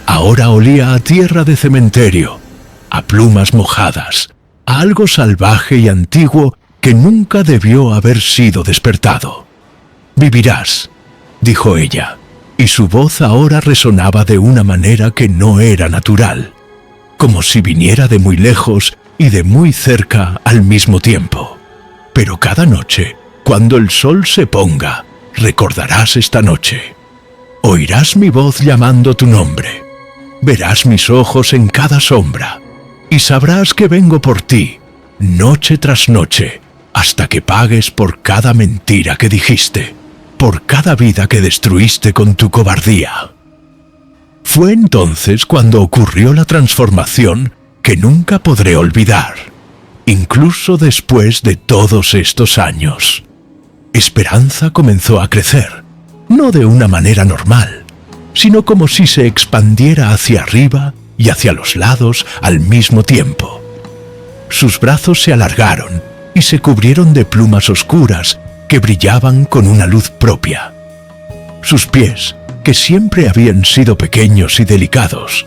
Ahora olía a tierra de cementerio, a plumas mojadas, a algo salvaje y antiguo que nunca debió haber sido despertado. «Vivirás», dijo ella, y su voz ahora resonaba de una manera que no era natural, como si viniera de muy lejos y de muy cerca al mismo tiempo. «Pero cada noche, cuando el sol se ponga, recordarás esta noche. Oirás mi voz llamando tu nombre. Verás mis ojos en cada sombra, y sabrás que vengo por ti, noche tras noche, hasta que pagues por cada mentira que dijiste, por cada vida que destruiste con tu cobardía». Fue entonces cuando ocurrió la transformación que nunca podré olvidar, incluso después de todos estos años. Esperanza comenzó a crecer, no de una manera normal, sino como si se expandiera hacia arriba y hacia los lados al mismo tiempo. Sus brazos se alargaron y se cubrieron de plumas oscuras que brillaban con una luz propia. Sus pies, que siempre habían sido pequeños y delicados,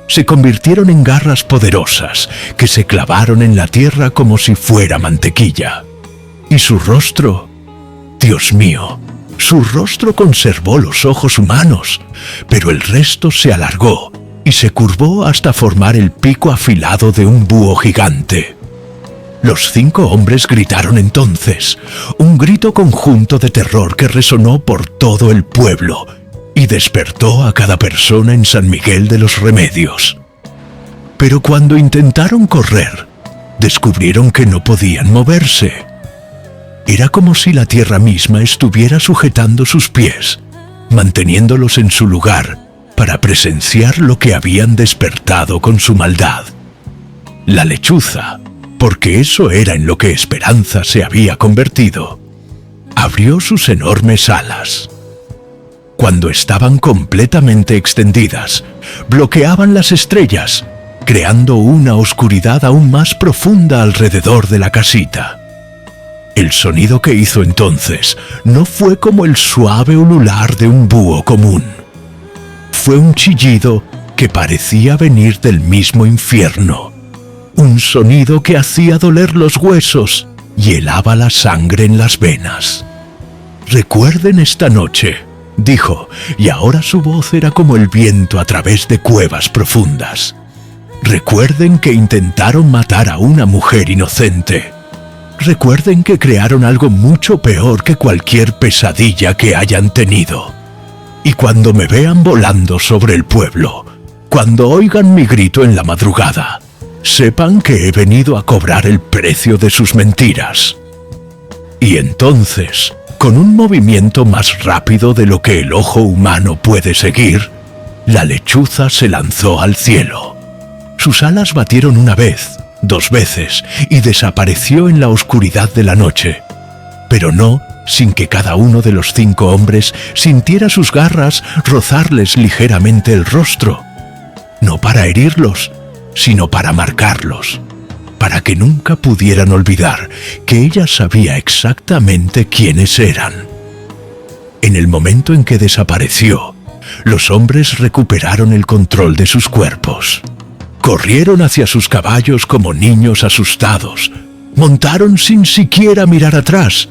se convirtieron en garras poderosas que se clavaron en la tierra como si fuera mantequilla. Y su rostro, Dios mío, su rostro conservó los ojos humanos, pero el resto se alargó y se curvó hasta formar el pico afilado de un búho gigante. Los 5 hombres gritaron entonces, un grito conjunto de terror que resonó por todo el pueblo y despertó a cada persona en San Miguel de los Remedios. Pero cuando intentaron correr, descubrieron que no podían moverse. Era como si la tierra misma estuviera sujetando sus pies, manteniéndolos en su lugar para presenciar lo que habían despertado con su maldad. La lechuza, porque eso era en lo que Esperanza se había convertido, abrió sus enormes alas. Cuando estaban completamente extendidas, bloqueaban las estrellas, creando una oscuridad aún más profunda alrededor de la casita. El sonido que hizo entonces no fue como el suave ulular de un búho común. Fue un chillido que parecía venir del mismo infierno. Un sonido que hacía doler los huesos y helaba la sangre en las venas. «Recuerden esta noche», dijo, y ahora su voz era como el viento a través de cuevas profundas. «Recuerden que intentaron matar a una mujer inocente. Recuerden que crearon algo mucho peor que cualquier pesadilla que hayan tenido. Y cuando me vean volando sobre el pueblo, cuando oigan mi grito en la madrugada, sepan que he venido a cobrar el precio de sus mentiras». Y entonces, con un movimiento más rápido de lo que el ojo humano puede seguir, la lechuza se lanzó al cielo. Sus alas batieron una vez, 2 veces, y desapareció en la oscuridad de la noche, pero no sin que cada uno de los 5 hombres sintiera sus garras rozarles ligeramente el rostro, no para herirlos, sino para marcarlos, para que nunca pudieran olvidar que ella sabía exactamente quiénes eran. En el momento en que desapareció, los hombres recuperaron el control de sus cuerpos. Corrieron hacia sus caballos como niños asustados, montaron sin siquiera mirar atrás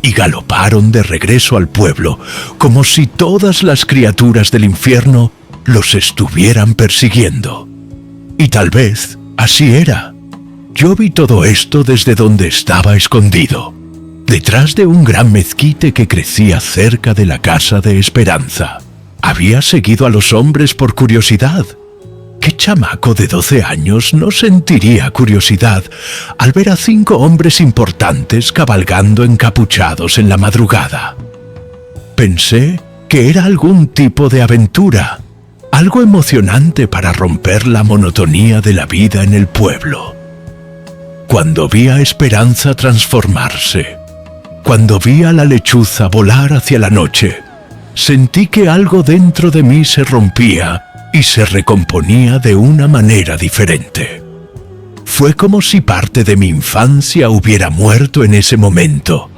y galoparon de regreso al pueblo, como si todas las criaturas del infierno los estuvieran persiguiendo. Y tal vez así era. Yo vi todo esto desde donde estaba escondido, detrás de un gran mezquite que crecía cerca de la casa de Esperanza. Había seguido a los hombres por curiosidad. ¿Qué chamaco de 12 años no sentiría curiosidad al ver a 5 hombres importantes cabalgando encapuchados en la madrugada? Pensé que era algún tipo de aventura, algo emocionante para romper la monotonía de la vida en el pueblo. Cuando vi a Esperanza transformarse, cuando vi a la lechuza volar hacia la noche, sentí que algo dentro de mí se rompía y se recomponía de una manera diferente. Fue como si parte de mi infancia hubiera muerto en ese momento,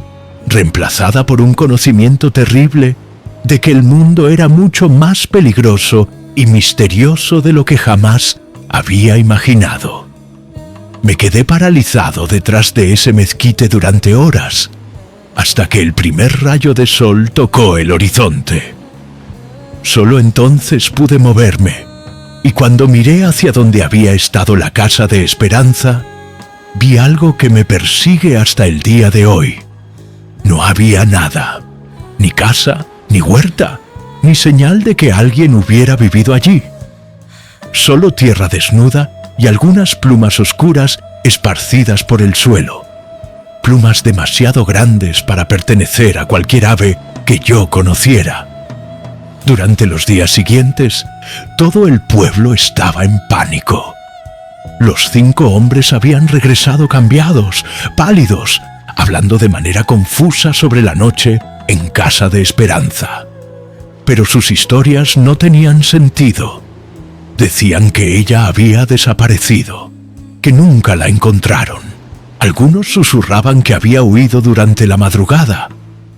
reemplazada por un conocimiento terrible de que el mundo era mucho más peligroso y misterioso de lo que jamás había imaginado. Me quedé paralizado detrás de ese mezquite durante horas, hasta que el primer rayo de sol tocó el horizonte. Solo entonces pude moverme, y cuando miré hacia donde había estado la casa de Esperanza, vi algo que me persigue hasta el día de hoy. No había nada, ni casa, ni huerta, ni señal de que alguien hubiera vivido allí. Solo tierra desnuda y algunas plumas oscuras esparcidas por el suelo. Plumas demasiado grandes para pertenecer a cualquier ave que yo conociera. Durante los días siguientes, todo el pueblo estaba en pánico. Los 5 hombres habían regresado cambiados, pálidos, hablando de manera confusa sobre la noche en casa de Esperanza. Pero sus historias no tenían sentido. Decían que ella había desaparecido, que nunca la encontraron. Algunos susurraban que había huido durante la madrugada,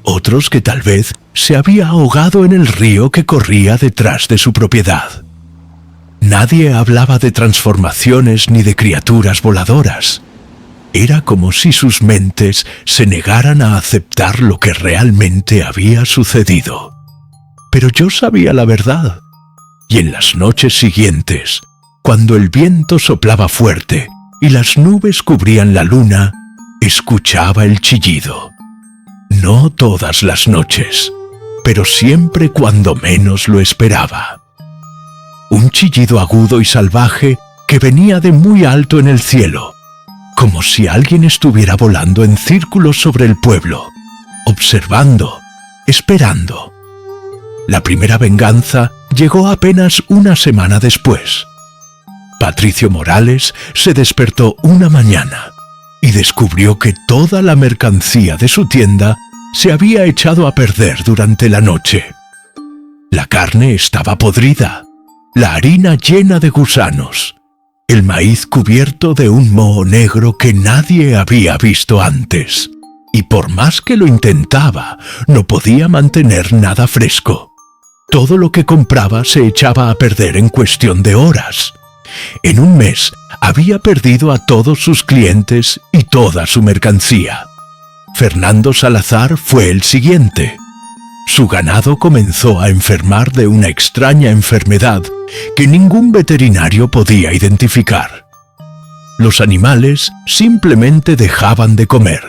otros que tal vez se había ahogado en el río que corría detrás de su propiedad. Nadie hablaba de transformaciones ni de criaturas voladoras. Era como si sus mentes se negaran a aceptar lo que realmente había sucedido. Pero yo sabía la verdad, y en las noches siguientes, cuando el viento soplaba fuerte y las nubes cubrían la luna, escuchaba el chillido. No todas las noches, pero siempre cuando menos lo esperaba. Un chillido agudo y salvaje que venía de muy alto en el cielo, como si alguien estuviera volando en círculos sobre el pueblo, observando, esperando. La primera venganza llegó apenas una semana después. Patricio Morales se despertó una mañana y descubrió que toda la mercancía de su tienda se había echado a perder durante la noche. La carne estaba podrida, la harina llena de gusanos, el maíz cubierto de un moho negro que nadie había visto antes, y por más que lo intentaba, no podía mantener nada fresco. Todo lo que compraba se echaba a perder en cuestión de horas. En un mes había perdido a todos sus clientes y toda su mercancía. Fernando Salazar fue el siguiente. Su ganado comenzó a enfermar de una extraña enfermedad que ningún veterinario podía identificar. Los animales simplemente dejaban de comer.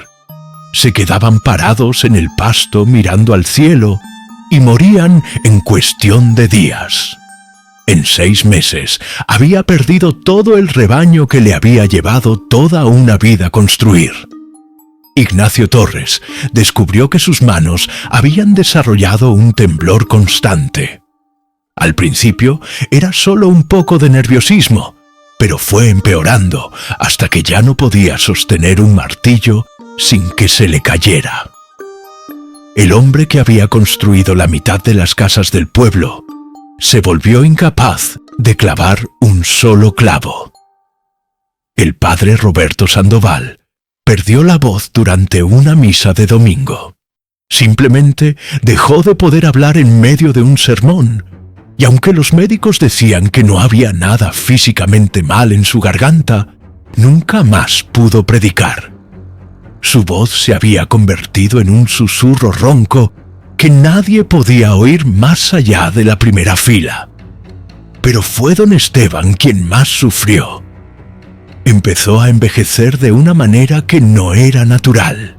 Se quedaban parados en el pasto mirando al cielo y morían en cuestión de días. En 6 meses había perdido todo el rebaño que le había llevado toda una vida construir. Ignacio Torres descubrió que sus manos habían desarrollado un temblor constante. Al principio era solo un poco de nerviosismo, pero fue empeorando hasta que ya no podía sostener un martillo sin que se le cayera. El hombre que había construido la mitad de las casas del pueblo se volvió incapaz de clavar un solo clavo. El padre Roberto Sandoval perdió la voz durante una misa de domingo. Simplemente dejó de poder hablar en medio de un sermón, y aunque los médicos decían que no había nada físicamente mal en su garganta, nunca más pudo predicar. Su voz se había convertido en un susurro ronco que nadie podía oír más allá de la primera fila. Pero fue don Esteban quien más sufrió. Empezó a envejecer de una manera que no era natural.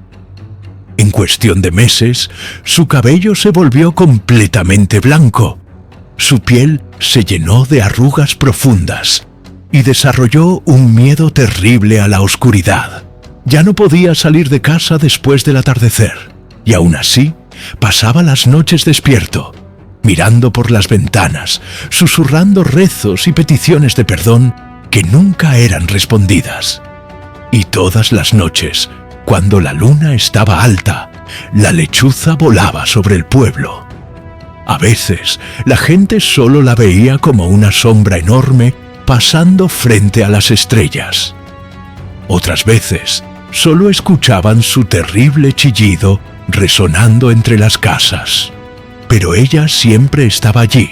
En cuestión de meses, su cabello se volvió completamente blanco. Su piel se llenó de arrugas profundas y desarrolló un miedo terrible a la oscuridad. Ya no podía salir de casa después del atardecer, y aún así pasaba las noches despierto, mirando por las ventanas, susurrando rezos y peticiones de perdón que nunca eran respondidas. Y todas las noches, cuando la luna estaba alta, la lechuza volaba sobre el pueblo. A veces, la gente solo la veía como una sombra enorme pasando frente a las estrellas. Otras veces, solo escuchaban su terrible chillido resonando entre las casas. Pero ella siempre estaba allí,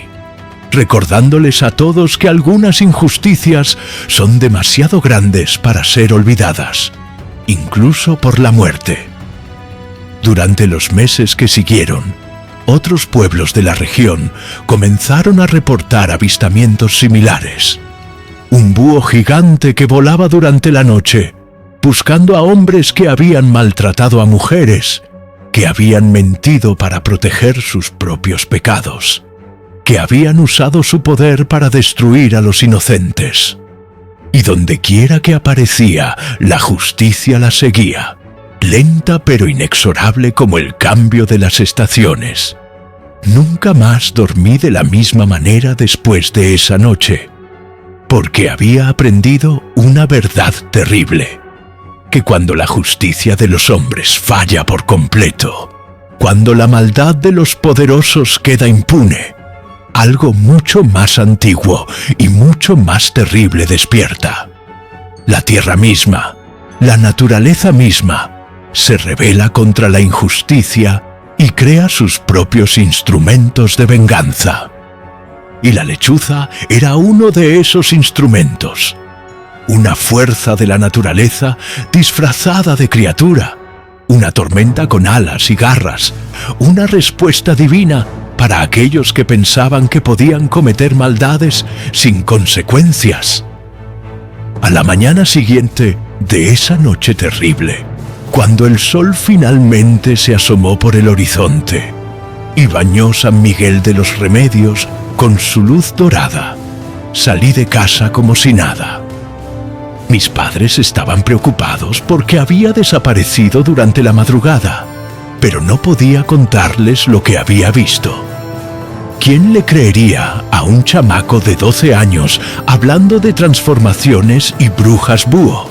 recordándoles a todos que algunas injusticias son demasiado grandes para ser olvidadas, incluso por la muerte. Durante los meses que siguieron, otros pueblos de la región comenzaron a reportar avistamientos similares. Un búho gigante que volaba durante la noche, buscando a hombres que habían maltratado a mujeres, que habían mentido para proteger sus propios pecados, que habían usado su poder para destruir a los inocentes. Y dondequiera que aparecía, la justicia la seguía, lenta pero inexorable como el cambio de las estaciones. Nunca más dormí de la misma manera después de esa noche, porque había aprendido una verdad terrible, que cuando la justicia de los hombres falla por completo, cuando la maldad de los poderosos queda impune, algo mucho más antiguo y mucho más terrible despierta. La tierra misma, la naturaleza misma, se rebela contra la injusticia y crea sus propios instrumentos de venganza. Y la lechuza era uno de esos instrumentos. Una fuerza de la naturaleza disfrazada de criatura, una tormenta con alas y garras, una respuesta divina para aquellos que pensaban que podían cometer maldades sin consecuencias. A la mañana siguiente de esa noche terrible, cuando el sol finalmente se asomó por el horizonte y bañó San Miguel de los Remedios con su luz dorada, salí de casa como si nada. Mis padres estaban preocupados porque había desaparecido durante la madrugada, pero no podía contarles lo que había visto. ¿Quién le creería a un chamaco de 12 años hablando de transformaciones y brujas búho?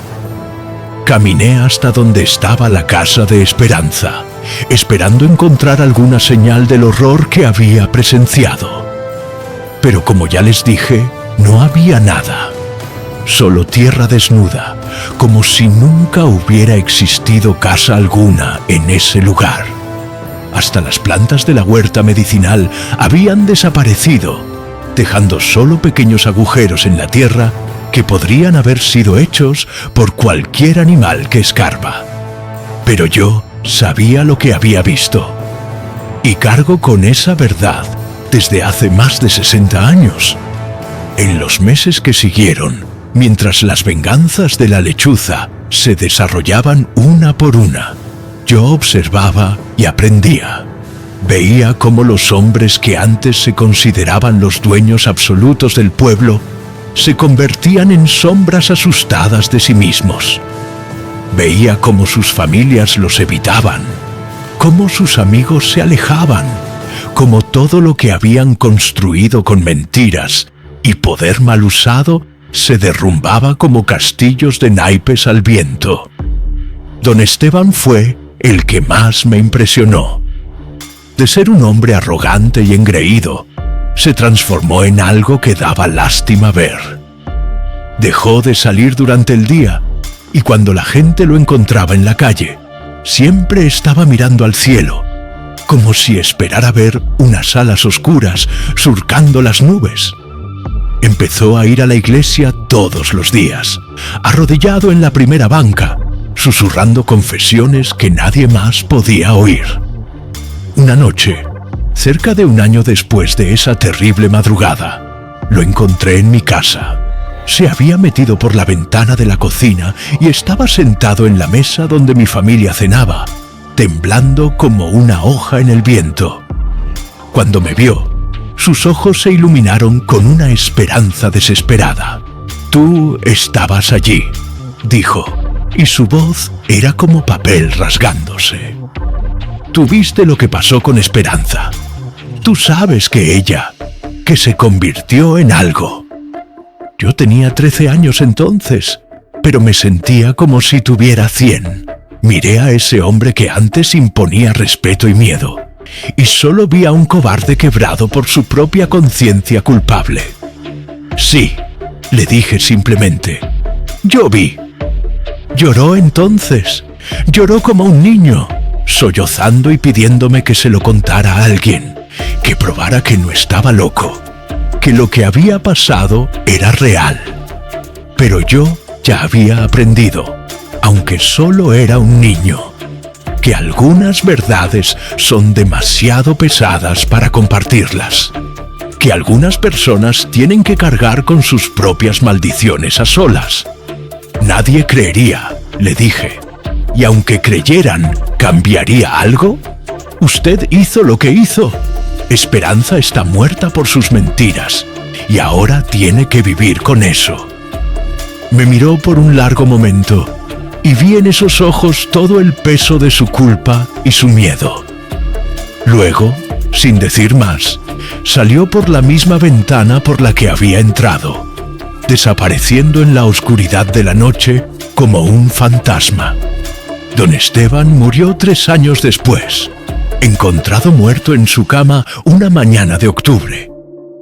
Caminé hasta donde estaba la casa de Esperanza, esperando encontrar alguna señal del horror que había presenciado. Pero como ya les dije, no había nada. Solo tierra desnuda, como si nunca hubiera existido casa alguna en ese lugar. Hasta las plantas de la huerta medicinal habían desaparecido, dejando solo pequeños agujeros en la tierra que podrían haber sido hechos por cualquier animal que escarba. Pero yo sabía lo que había visto, y cargo con esa verdad desde hace más de 60 años. En los meses que siguieron, mientras las venganzas de la lechuza se desarrollaban una por una, yo observaba y aprendía. Veía cómo los hombres que antes se consideraban los dueños absolutos del pueblo se convertían en sombras asustadas de sí mismos. Veía cómo sus familias los evitaban, cómo sus amigos se alejaban, cómo todo lo que habían construido con mentiras y poder mal usado se derrumbaba como castillos de naipes al viento. Don Esteban fue el que más me impresionó. De ser un hombre arrogante y engreído, se transformó en algo que daba lástima ver. Dejó de salir durante el día y cuando la gente lo encontraba en la calle, siempre estaba mirando al cielo, como si esperara ver unas alas oscuras surcando las nubes. Empezó a ir a la iglesia todos los días, arrodillado en la primera banca, susurrando confesiones que nadie más podía oír. Una noche, cerca de un año después de esa terrible madrugada, lo encontré en mi casa. Se había metido por la ventana de la cocina y estaba sentado en la mesa donde mi familia cenaba, temblando como una hoja en el viento. Cuando me vio, sus ojos se iluminaron con una esperanza desesperada. «Tú estabas allí», dijo, y su voz era como papel rasgándose. «Tú viste lo que pasó con Esperanza. Tú sabes que se convirtió en algo». Yo tenía 13 años entonces, pero me sentía como si tuviera 100. Miré a ese hombre que antes imponía respeto y miedo, y solo vi a un cobarde quebrado por su propia conciencia culpable. «Sí», le dije simplemente. «Yo vi». Lloró entonces. Lloró como un niño, sollozando y pidiéndome que se lo contara a alguien, que probara que no estaba loco, que lo que había pasado era real. Pero yo ya había aprendido, aunque solo era un niño, que algunas verdades son demasiado pesadas para compartirlas, que algunas personas tienen que cargar con sus propias maldiciones a solas. Nadie creería, le dije, y aunque creyeran, ¿cambiaría algo? Usted hizo lo que hizo. Esperanza está muerta por sus mentiras, y ahora tiene que vivir con eso. Me miró por un largo momento, y vi en esos ojos todo el peso de su culpa y su miedo. Luego, sin decir más, salió por la misma ventana por la que había entrado, desapareciendo en la oscuridad de la noche como un fantasma. Don Esteban murió 3 años después, encontrado muerto en su cama una mañana de octubre,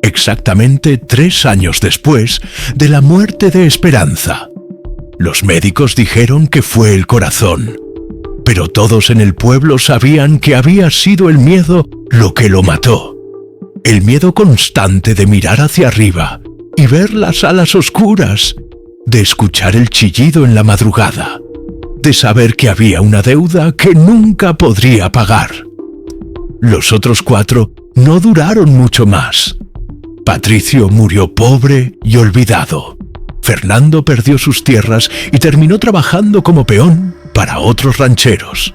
exactamente 3 años después de la muerte de Esperanza. Los médicos dijeron que fue el corazón, pero todos en el pueblo sabían que había sido el miedo lo que lo mató. El miedo constante de mirar hacia arriba y ver las alas oscuras, de escuchar el chillido en la madrugada, de saber que había una deuda que nunca podría pagar. Los otros 4 no duraron mucho más. Patricio murió pobre y olvidado. Fernando perdió sus tierras y terminó trabajando como peón para otros rancheros.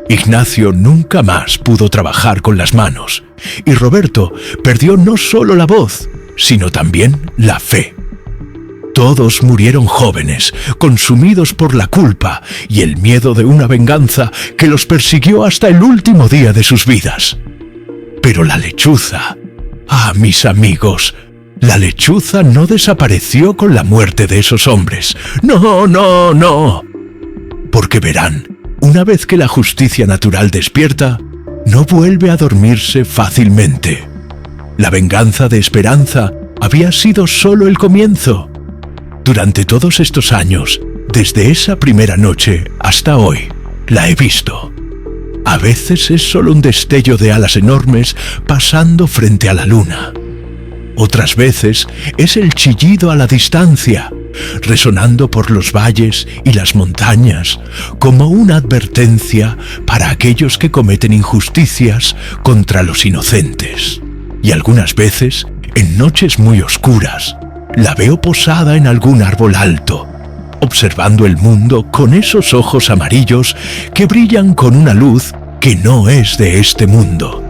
Ignacio nunca más pudo trabajar con las manos, y Roberto perdió no solo la voz, sino también la fe. Todos murieron jóvenes, consumidos por la culpa y el miedo de una venganza que los persiguió hasta el último día de sus vidas. Pero la lechuza, mis amigos, la lechuza no desapareció con la muerte de esos hombres. No. Porque verán, una vez que la justicia natural despierta, no vuelve a dormirse fácilmente. La venganza de Esperanza había sido solo el comienzo. Durante todos estos años, desde esa primera noche hasta hoy, la he visto. A veces es solo un destello de alas enormes pasando frente a la luna. Otras veces es el chillido a la distancia, resonando por los valles y las montañas, como una advertencia para aquellos que cometen injusticias contra los inocentes. Y algunas veces, en noches muy oscuras, la veo posada en algún árbol alto, observando el mundo con esos ojos amarillos que brillan con una luz que no es de este mundo.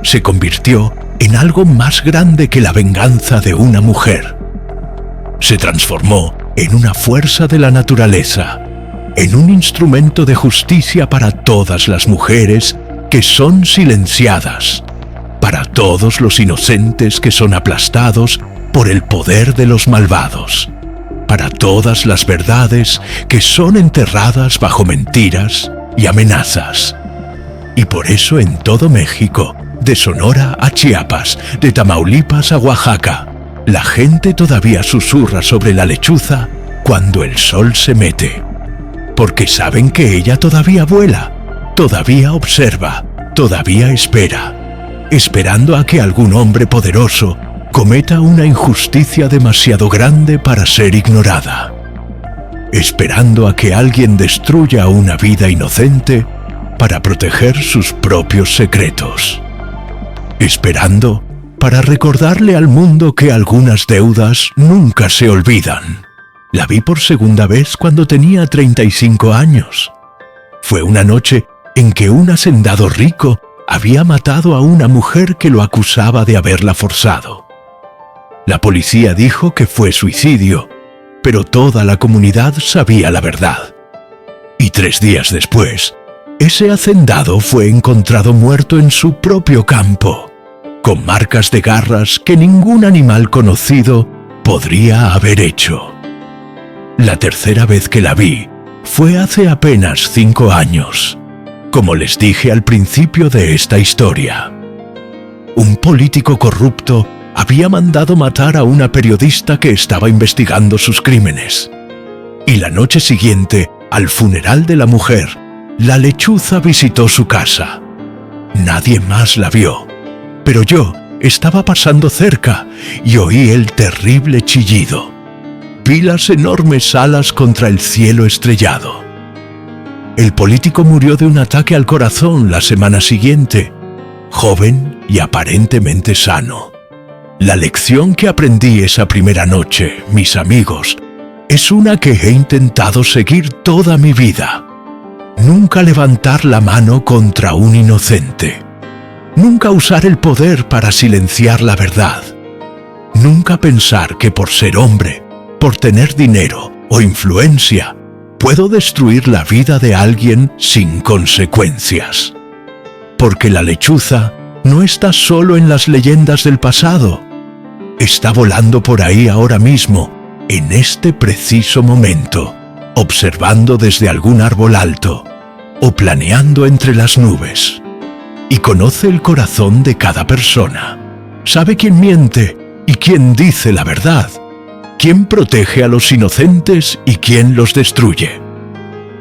Se convirtió en algo más grande que la venganza de una mujer. Se transformó en una fuerza de la naturaleza, en un instrumento de justicia para todas las mujeres que son silenciadas, para todos los inocentes que son aplastados por el poder de los malvados, para todas las verdades que son enterradas bajo mentiras y amenazas. Y por eso en todo México, de Sonora a Chiapas, de Tamaulipas a Oaxaca, la gente todavía susurra sobre la lechuza cuando el sol se mete, porque saben que ella todavía vuela, todavía observa, todavía espera, esperando a que algún hombre poderoso cometa una injusticia demasiado grande para ser ignorada. esperando a que alguien destruya una vida inocente para proteger sus propios secretos. Esperando para recordarle al mundo que algunas deudas nunca se olvidan. La vi por segunda vez cuando tenía 35 años. Fue una noche en que un hacendado rico había matado a una mujer que lo acusaba de haberla forzado. La policía dijo que fue suicidio, pero toda la comunidad sabía la verdad. Y 3 días después, ese hacendado fue encontrado muerto en su propio campo, con marcas de garras que ningún animal conocido podría haber hecho. La tercera vez que la vi fue hace apenas 5 años, como les dije al principio de esta historia. Un político corrupto había mandado matar a una periodista que estaba investigando sus crímenes. Y la noche siguiente, al funeral de la mujer, la lechuza visitó su casa. Nadie más la vio, pero yo estaba pasando cerca y oí el terrible chillido. Vi las enormes alas contra el cielo estrellado. El político murió de un ataque al corazón la semana siguiente, joven y aparentemente sano. La lección que aprendí esa primera noche, mis amigos, es una que he intentado seguir toda mi vida. Nunca levantar la mano contra un inocente. Nunca usar el poder para silenciar la verdad. Nunca pensar que por ser hombre, por tener dinero o influencia, puedo destruir la vida de alguien sin consecuencias. Porque la lechuza no está solo en las leyendas del pasado. Está volando por ahí ahora mismo, en este preciso momento, observando desde algún árbol alto o planeando entre las nubes. Y conoce el corazón de cada persona. Sabe quién miente y quién dice la verdad. Quién protege a los inocentes y quién los destruye.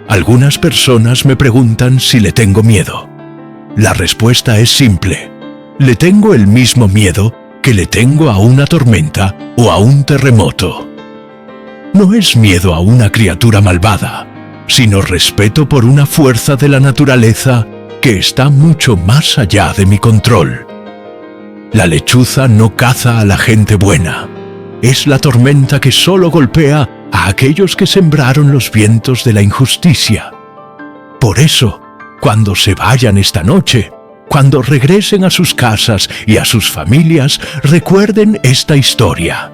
Algunas personas me preguntan si le tengo miedo. La respuesta es simple. Le tengo el mismo miedo que le tengo a una tormenta o a un terremoto. No es miedo a una criatura malvada, sino respeto por una fuerza de la naturaleza que está mucho más allá de mi control. La lechuza no caza a la gente buena. Es la tormenta que solo golpea a aquellos que sembraron los vientos de la injusticia. Por eso, cuando se vayan esta noche, cuando regresen a sus casas y a sus familias, recuerden esta historia.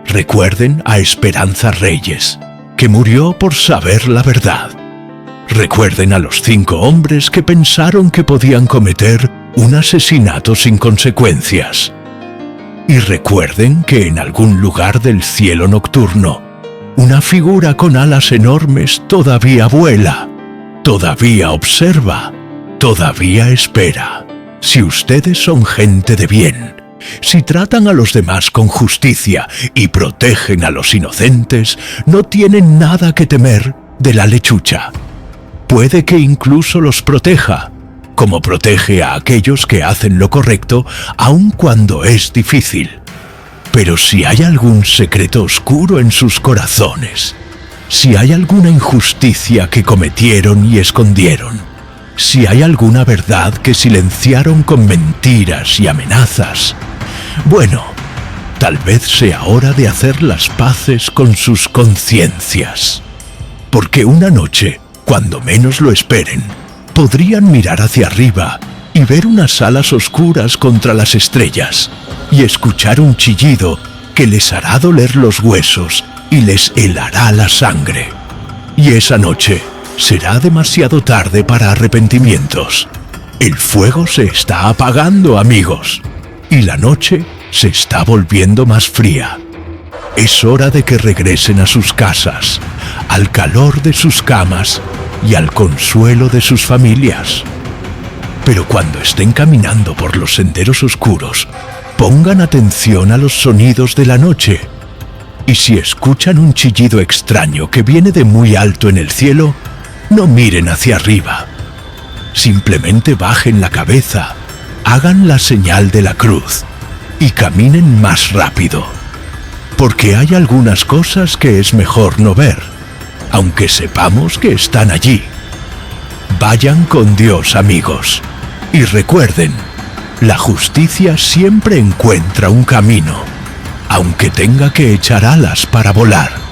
Recuerden a Esperanza Reyes, que murió por saber la verdad. Recuerden a los 5 hombres que pensaron que podían cometer un asesinato sin consecuencias. Y recuerden que en algún lugar del cielo nocturno, una figura con alas enormes todavía vuela, todavía observa, todavía espera. Si ustedes son gente de bien, si tratan a los demás con justicia y protegen a los inocentes, no tienen nada que temer de la lechuza. Puede que incluso los proteja, como protege a aquellos que hacen lo correcto, aun cuando es difícil. Pero si hay algún secreto oscuro en sus corazones, si hay alguna injusticia que cometieron y escondieron, si hay alguna verdad que silenciaron con mentiras y amenazas, bueno, tal vez sea hora de hacer las paces con sus conciencias. Porque una noche, cuando menos lo esperen, podrían mirar hacia arriba y ver unas alas oscuras contra las estrellas y escuchar un chillido que les hará doler los huesos y les helará la sangre. Y esa noche será demasiado tarde para arrepentimientos. El fuego se está apagando, amigos, y la noche se está volviendo más fría. Es hora de que regresen a sus casas, al calor de sus camas y al consuelo de sus familias. Pero cuando estén caminando por los senderos oscuros, pongan atención a los sonidos de la noche. Y si escuchan un chillido extraño que viene de muy alto en el cielo, no miren hacia arriba. Simplemente bajen la cabeza, hagan la señal de la cruz y caminen más rápido. Porque hay algunas cosas que es mejor no ver. aunque sepamos que están allí. Vayan con Dios, amigos, y recuerden, la justicia siempre encuentra un camino, aunque tenga que echar alas para volar.